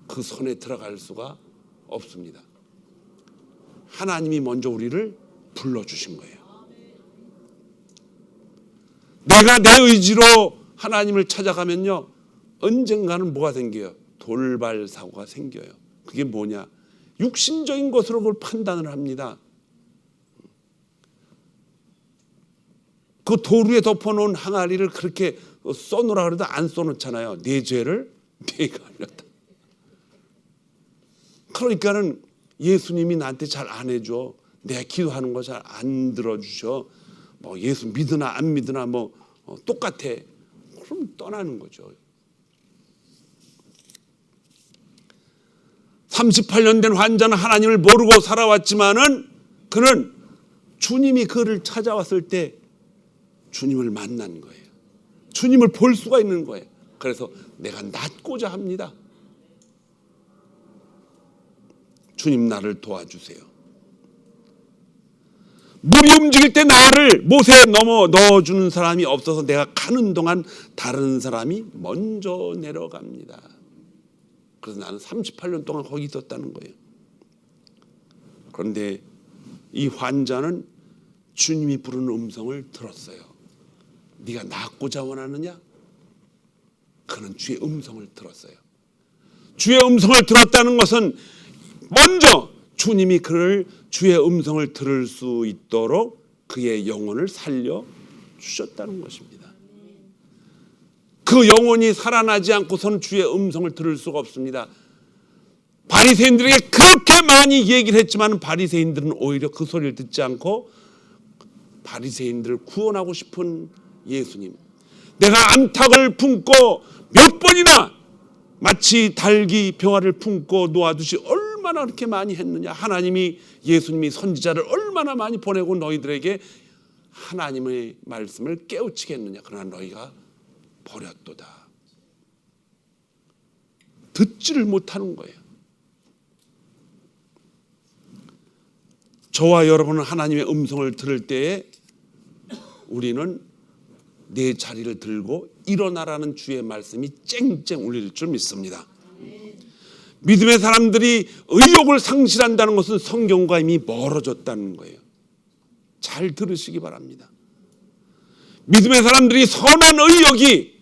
그 선에 들어갈 수가 없습니다. 하나님이 먼저 우리를 불러주신 거예요. 내가 내 의지로 하나님을 찾아가면요, 언젠가는 뭐가 생겨요? 돌발 사고가 생겨요. 그게 뭐냐? 육신적인 것으로 그걸 판단을 합니다. 그 돌 위에 덮어놓은 항아리를 그렇게 써놓으라 그래도 안 써놓잖아요. 내 죄를 내가 알렸다. 그러니까는 예수님이 나한테 잘 안 해줘. 내가 기도하는 거 잘 안 들어주셔. 뭐 예수 믿으나 안 믿으나 뭐 똑같아. 그럼 떠나는 거죠. 38년 된 환자는 하나님을 모르고 살아왔지만은 그는 주님이 그를 찾아왔을 때 주님을 만난 거예요. 주님을 볼 수가 있는 거예요. 그래서 내가 낫고자 합니다. 주님 나를 도와주세요. 물이 움직일 때 나를 못에 넣어주는 사람이 없어서 내가 가는 동안 다른 사람이 먼저 내려갑니다. 그래서 나는 38년 동안 거기 있었다는 거예요. 그런데 이 환자는 주님이 부르는 음성을 들었어요. 네가 낫고자 원하느냐? 그는 주의 음성을 들었어요. 주의 음성을 들었다는 것은 먼저 주님이 그를 주의 음성을 들을 수 있도록 그의 영혼을 살려주셨다는 것입니다. 그 영혼이 살아나지 않고서는 주의 음성을 들을 수가 없습니다. 바리새인들에게 그렇게 많이 얘기를 했지만 바리새인들은 오히려 그 소리를 듣지 않고 바리새인들을 구원하고 싶은 예수님, 내가 암탉을 품고 몇 번이나 마치 닭이 병아를 품고 놓아두시 얼마나 그렇게 많이 했느냐. 하나님이 예수님이 선지자를 얼마나 많이 보내고 너희들에게 하나님의 말씀을 깨우치게 했느냐. 그러나 너희가 버렸도다. 듣지를 못하는 거예요. 저와 여러분은 하나님의 음성을 들을 때에 우리는 내 자리를 들고 일어나라는 주의 말씀이 쨍쨍 울릴 줄 믿습니다. 믿음의 사람들이 의욕을 상실한다는 것은 성경과 이미 멀어졌다는 거예요. 잘 들으시기 바랍니다. 믿음의 사람들이 선한 의욕이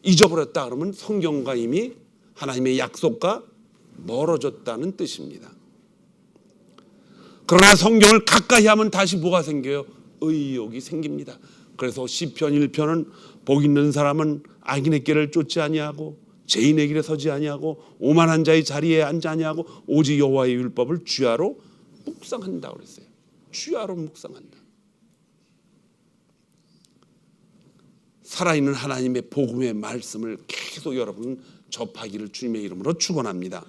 잊어버렸다 그러면 성경과 이미 하나님의 약속과 멀어졌다는 뜻입니다. 그러나 성경을 가까이 하면 다시 뭐가 생겨요? 의욕이 생깁니다. 그래서 시편 1편은 복 있는 사람은 악인의 길을 쫓지 아니하고 죄인의 길에 서지 아니하고 오만한 자의 자리에 앉지 아니하고 오직 여호와의 율법을 주야로 묵상한다 그랬어요. 주야로 묵상한다. 살아있는 하나님의 복음의 말씀을 계속 여러분 접하기를 주님의 이름으로 축원합니다.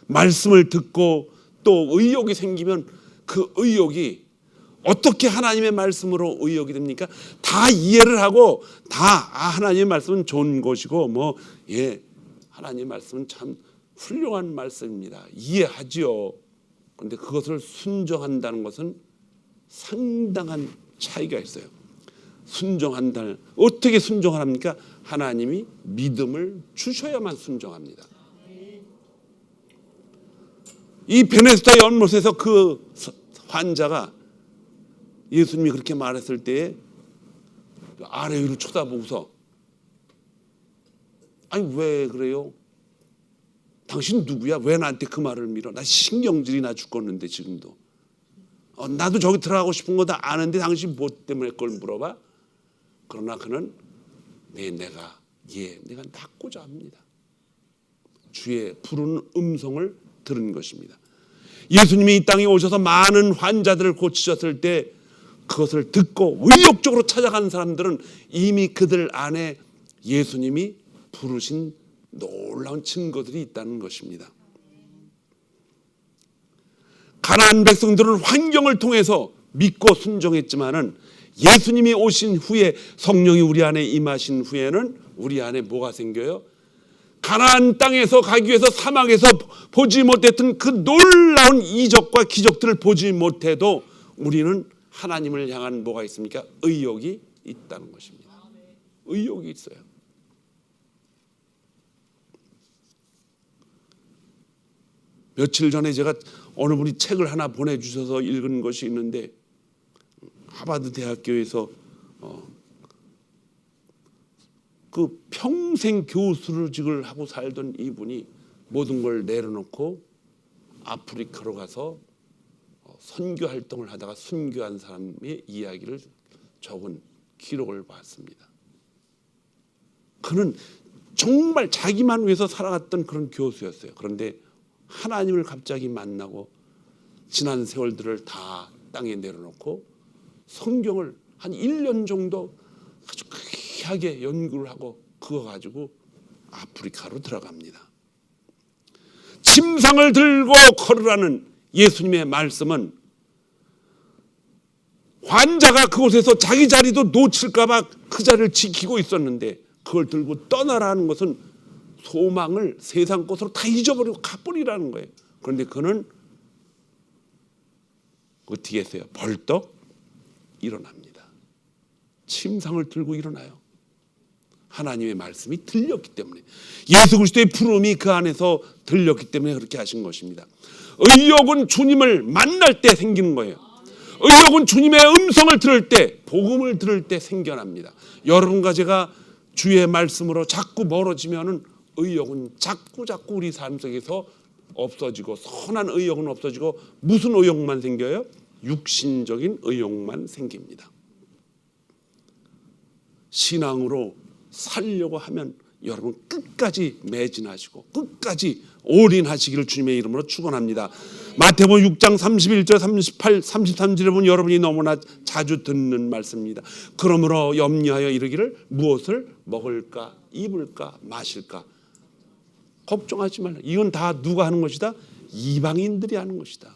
말씀을 듣고 또 의욕이 생기면 그 의욕이 어떻게 하나님의 말씀으로 의욕이 됩니까? 다 이해를 하고 다 하나님의 말씀은 좋은 것이고 하나님의 말씀은 참 훌륭한 말씀입니다. 이해하지요. 그런데 그것을 순종한다는 것은 상당한 차이가 있어요. 순종한다. 어떻게 순종합니까? 하나님이 믿음을 주셔야만 순종합니다. 이 베네스다 연못에서 그 환자가 예수님이 그렇게 말했을 때에 아래 위로 쳐다보고서 아니 왜 그래요? 당신 누구야? 왜 나한테 그 말을 밀어? 나 신경질이 나 죽겠는데 지금도. 나도 저기 들어가고 싶은 거 다 아는데 당신 뭐 때문에 그걸 물어봐? 그러나 그는 내가 낫고자 합니다. 주의 부르는 음성을 들은 것입니다. 예수님이 이 땅에 오셔서 많은 환자들을 고치셨을 때 그것을 듣고 의욕적으로 찾아간 사람들은 이미 그들 안에 예수님이 부르신 놀라운 증거들이 있다는 것입니다. 가나안 백성들은 환경을 통해서 믿고 순종했지만은 예수님이 오신 후에 성령이 우리 안에 임하신 후에는 우리 안에 뭐가 생겨요? 가나안 땅에서 가기 위해서 사막에서 보지 못했던 그 놀라운 이적과 기적들을 보지 못해도 우리는 하나님을 향한 뭐가 있습니까? 의욕이 있다는 것입니다. 의욕이 있어요. 며칠 전에 제가 어느 분이 책을 하나 보내주셔서 읽은 것이 있는데 하버드 대학교에서 그 평생 교수직을 하고 살던 이분이 모든 걸 내려놓고 아프리카로 가서 선교 활동을 하다가 순교한 사람의 이야기를 적은 기록을 봤습니다. 그는 정말 자기만 위해서 살아갔던 그런 교수였어요. 그런데 하나님을 갑자기 만나고 지난 세월들을 다 땅에 내려놓고 성경을 한 1년 정도 아주 귀하게 연구를 하고 그거 가지고 아프리카로 들어갑니다. 침상을 들고 걸으라는 예수님의 말씀은 환자가 그곳에서 자기 자리도 놓칠까 봐 그 자리를 지키고 있었는데 그걸 들고 떠나라는 것은 소망을 세상 것으로 다 잊어버리고 가버리라는 거예요. 그런데 그는 어떻게 했어요? 벌떡 일어납니다. 침상을 들고 일어나요. 하나님의 말씀이 들렸기 때문에, 예수 그리스도의 부름이 그 안에서 들렸기 때문에 그렇게 하신 것입니다. 의욕은 주님을 만날 때 생기는 거예요. 의욕은 주님의 음성을 들을 때, 복음을 들을 때 생겨납니다. 여러분과 제가 주의 말씀으로 자꾸 멀어지면은 의욕은 자꾸 우리 삶 속에서 없어지고, 선한 의욕은 없어지고 무슨 의욕만 생겨요? 육신적인 의욕만 생깁니다. 신앙으로 살려고 하면 여러분 끝까지 매진하시고 끝까지 올인하시기를 주님의 이름으로 축원합니다. 마태복음 6장 31절 38, 33절에 보면 여러분이 너무나 자주 듣는 말씀입니다. 그러므로 염려하여 이르기를 무엇을 먹을까, 입을까, 마실까 걱정하지 말라. 이건 다 누가 하는 것이다? 이방인들이 하는 것이다.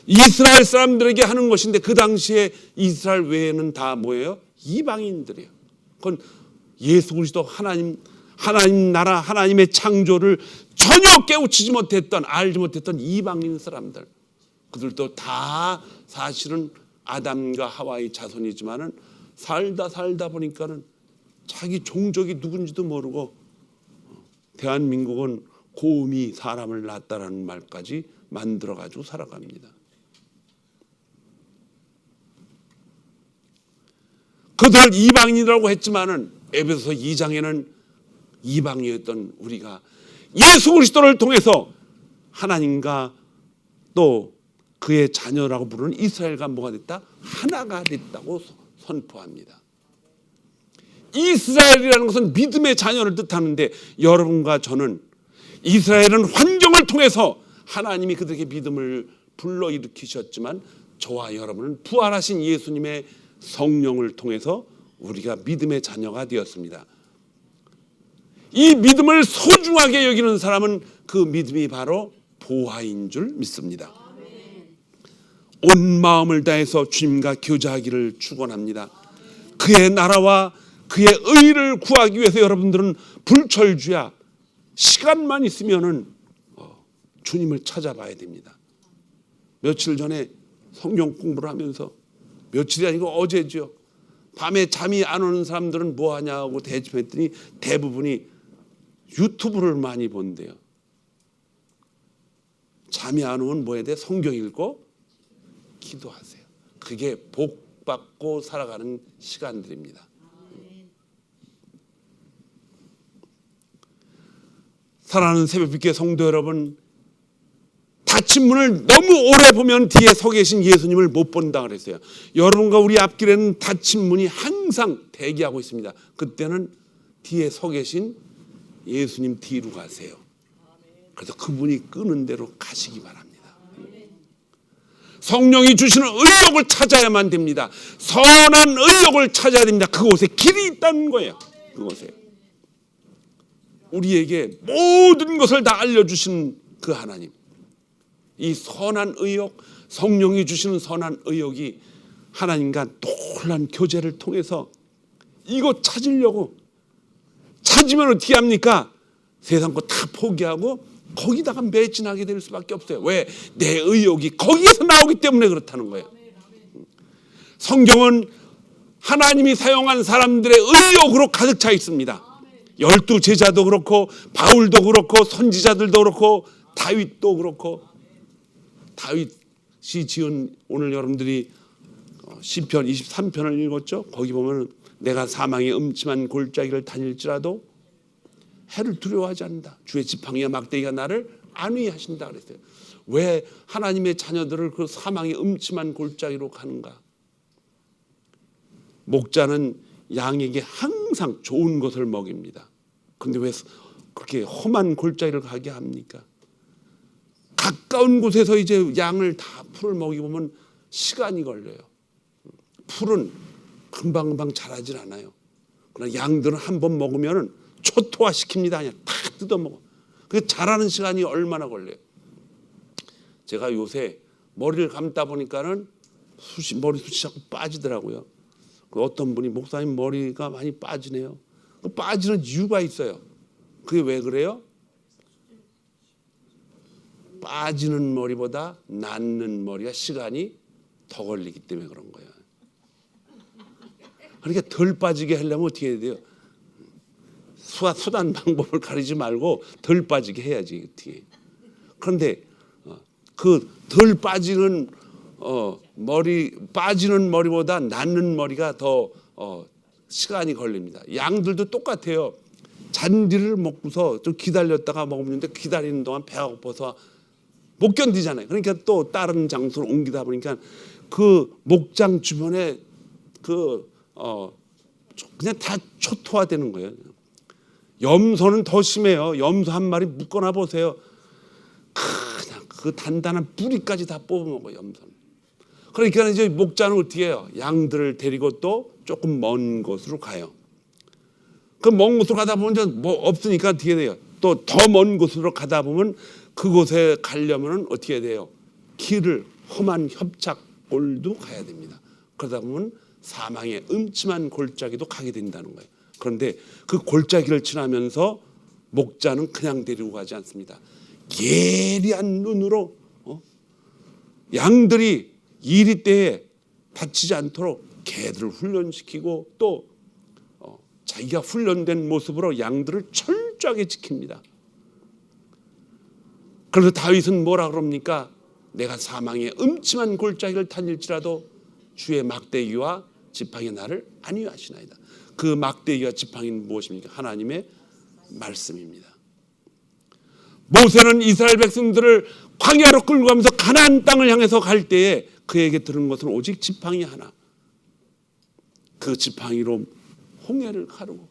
이스라엘 사람들에게 하는 것인데 그 당시에 이스라엘 외에는 다 뭐예요? 이방인들이에요. 그건 예수 그리스도 하나님 나라, 하나님의 창조를 전혀 깨우치지 못했던, 알지 못했던 이방인 사람들, 그들도 다 사실은 아담과 하와의 자손이지만은 살다 보니까는 자기 종족이 누군지도 모르고 대한민국은 고음이 사람을 낳았다라는 말까지 만들어가지고 살아갑니다. 그들 이방인이라고 했지만은 에베소서 2장에는 이방인이었던 우리가 예수 그리스도를 통해서 하나님과 또 그의 자녀라고 부르는 이스라엘과 뭐가 됐다? 하나가 됐다고 선포합니다. 이스라엘이라는 것은 믿음의 자녀를 뜻하는데 여러분과 저는 이스라엘은 환경을 통해서 하나님이 그들에게 믿음을 불러일으키셨지만 저와 여러분은 부활하신 예수님의 성령을 통해서 우리가 믿음의 자녀가 되었습니다. 이 믿음을 소중하게 여기는 사람은 그 믿음이 바로 보화인 줄 믿습니다. 온 마음을 다해서 주님과 교제하기를 축원합니다. 그의 나라와 그의 의를 구하기 위해서 여러분들은 불철주야 시간만 있으면은 주님을 찾아봐야 됩니다. 며칠 전에 성경 공부를 하면서 며칠이 아니고 어제죠. 밤에 잠이 안 오는 사람들은 뭐 하냐고 대집했더니 대부분이 유튜브를 많이 본대요. 잠이 안 오면 뭐 해야 돼? 성경 읽고 기도하세요. 그게 복 받고 살아가는 시간들입니다. 사랑하는 새벽빛교회 성도 여러분, 닫힌 문을 너무 오래 보면 뒤에 서 계신 예수님을 못 본다 그랬어요. 여러분과 우리 앞길에는 닫힌 문이 항상 대기하고 있습니다. 그때는 뒤에 서 계신 예수님 뒤로 가세요. 그래서 그분이 끄는 대로 가시기 바랍니다. 성령이 주시는 의욕을 찾아야만 됩니다. 선한 의욕을 찾아야 됩니다. 그곳에 길이 있다는 거예요. 그곳에 우리에게 모든 것을 다 알려주신 그 하나님, 이 선한 의욕, 성령이 주시는 선한 의욕이 하나님과 놀란 교제를 통해서 이거 찾으려고 찾으면 어떻게 합니까? 세상 거 다 포기하고 거기다가 매진하게 될 수밖에 없어요. 왜? 내 의욕이 거기에서 나오기 때문에 그렇다는 거예요. 성경은 하나님이 사용한 사람들의 의욕으로 가득 차 있습니다. 12제자도 그렇고 바울도 그렇고 선지자들도 그렇고 다윗도 그렇고, 다윗이 지은, 오늘 여러분들이 시편 23편을 읽었죠. 거기 보면 내가 사망의 음침한 골짜기를 다닐지라도 해를 두려워하지 않는다. 주의 지팡이와 막대기가 나를 안위하신다 그랬어요. 왜 하나님의 자녀들을 그 사망의 음침한 골짜기로 가는가? 목자는 양에게 항상 좋은 것을 먹입니다. 그런데 왜 그렇게 험한 골짜기를 가게 합니까? 가까운 곳에서 이제 양을 다 풀을 먹이보면 시간이 걸려요. 풀은 금방금방 자라질 않아요. 그러나 양들은 한번 먹으면 초토화시킵니다. 그냥 다 뜯어먹어. 그 자라는 시간이 얼마나 걸려요. 제가 요새 머리를 감다 보니까는 머리숱이 자꾸 빠지더라고요. 어떤 분이 목사님 머리가 많이 빠지네요. 빠지는 이유가 있어요. 그게 왜 그래요? 빠지는 머리보다 낫는 머리가 시간이 더 걸리기 때문에 그런 거예요. 그러니까 덜 빠지게 하려면 어떻게 해야 돼요? 수단 방법을 가리지 말고 덜 빠지게 해야지. 어떻게. 그런데 그 덜 빠지는 빠지는 머리보다 낫는 머리가 더 시간이 걸립니다. 양들도 똑같아요. 잔디를 먹고서 좀 기다렸다가 먹는데 기다리는 동안 배가 고파서 못 견디잖아요. 그러니까 또 다른 장소로 옮기다 보니까 그 목장 주변에 그냥 다 초토화되는 거예요. 염소는 더 심해요. 염소 한 마리 묶어놔 보세요. 그냥 그 단단한 뿌리까지 다 뽑아먹어요. 염소는. 그러니까 이제 목자는 어떻게 해요? 양들을 데리고 또 조금 먼 곳으로 가요. 그 먼 곳으로 가다 보면 뭐 없으니까 어떻게 돼요? 또 더 먼 곳으로 가다 보면 그곳에 가려면 어떻게 돼요? 길을 험한 협착골도 가야 됩니다. 그러다 보면 사망의 음침한 골짜기도 가게 된다는 거예요. 그런데 그 골짜기를 지나면서 목자는 그냥 데리고 가지 않습니다. 예리한 눈으로 양들이 이리 때에 다치지 않도록 개들을 훈련시키고 또 자기가 훈련된 모습으로 양들을 철저하게 지킵니다. 그래서 다윗은 뭐라 그럽니까? 내가 사망의 음침한 골짜기를 다닐지라도 주의 막대기와 지팡이 나를 안위하시나이다. 그 막대기와 지팡이는 무엇입니까? 하나님의 말씀입니다. 모세는 이스라엘 백성들을 광야로 끌고 가면서 가나안 땅을 향해서 갈 때에 그에게 들은 것은 오직 지팡이 하나. 그 지팡이로 홍해를 가르고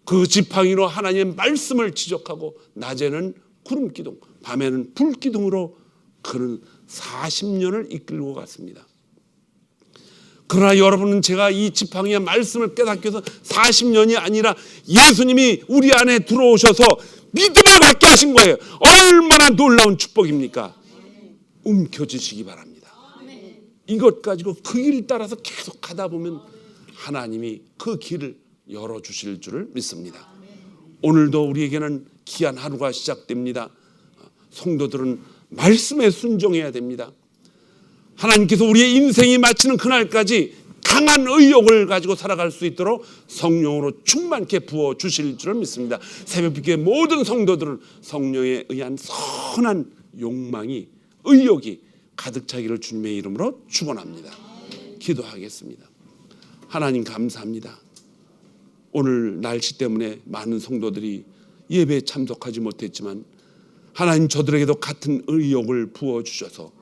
그 지팡이로 하나님의 말씀을 지적하고 낮에는 구름 기둥, 밤에는 불 기둥으로 그는 40년을 이끌고 갔습니다. 그러나 여러분은 제가 이 지팡이의 말씀을 깨닫기 위해서 40년이 아니라 예수님이 우리 안에 들어오셔서 믿음을 갖게 하신 거예요. 얼마나 놀라운 축복입니까? 움켜쥐시기 바랍니다. 이것 가지고 그 길 따라서 계속 가다 보면 하나님이 그 길을 열어주실 줄을 믿습니다. 오늘도 우리에게는 귀한 하루가 시작됩니다. 성도들은 말씀에 순종해야 됩니다. 하나님께서 우리의 인생이 마치는 그날까지 강한 의욕을 가지고 살아갈 수 있도록 성령으로 충만케 부어주실 줄을 믿습니다. 새벽빛교회 모든 성도들은 성령에 의한 선한 욕망이, 의욕이 가득 차기를 주님의 이름으로 축원합니다. 기도하겠습니다. 하나님 감사합니다. 오늘 날씨 때문에 많은 성도들이 예배에 참석하지 못했지만 하나님 저들에게도 같은 의욕을 부어주셔서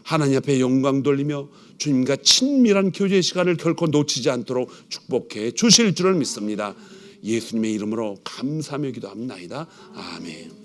하나님 앞에 영광 돌리며 주님과 친밀한 교제 시간을 결코 놓치지 않도록 축복해 주실 줄을 믿습니다. 예수님의 이름으로 감사하며 기도합나이다. 아멘.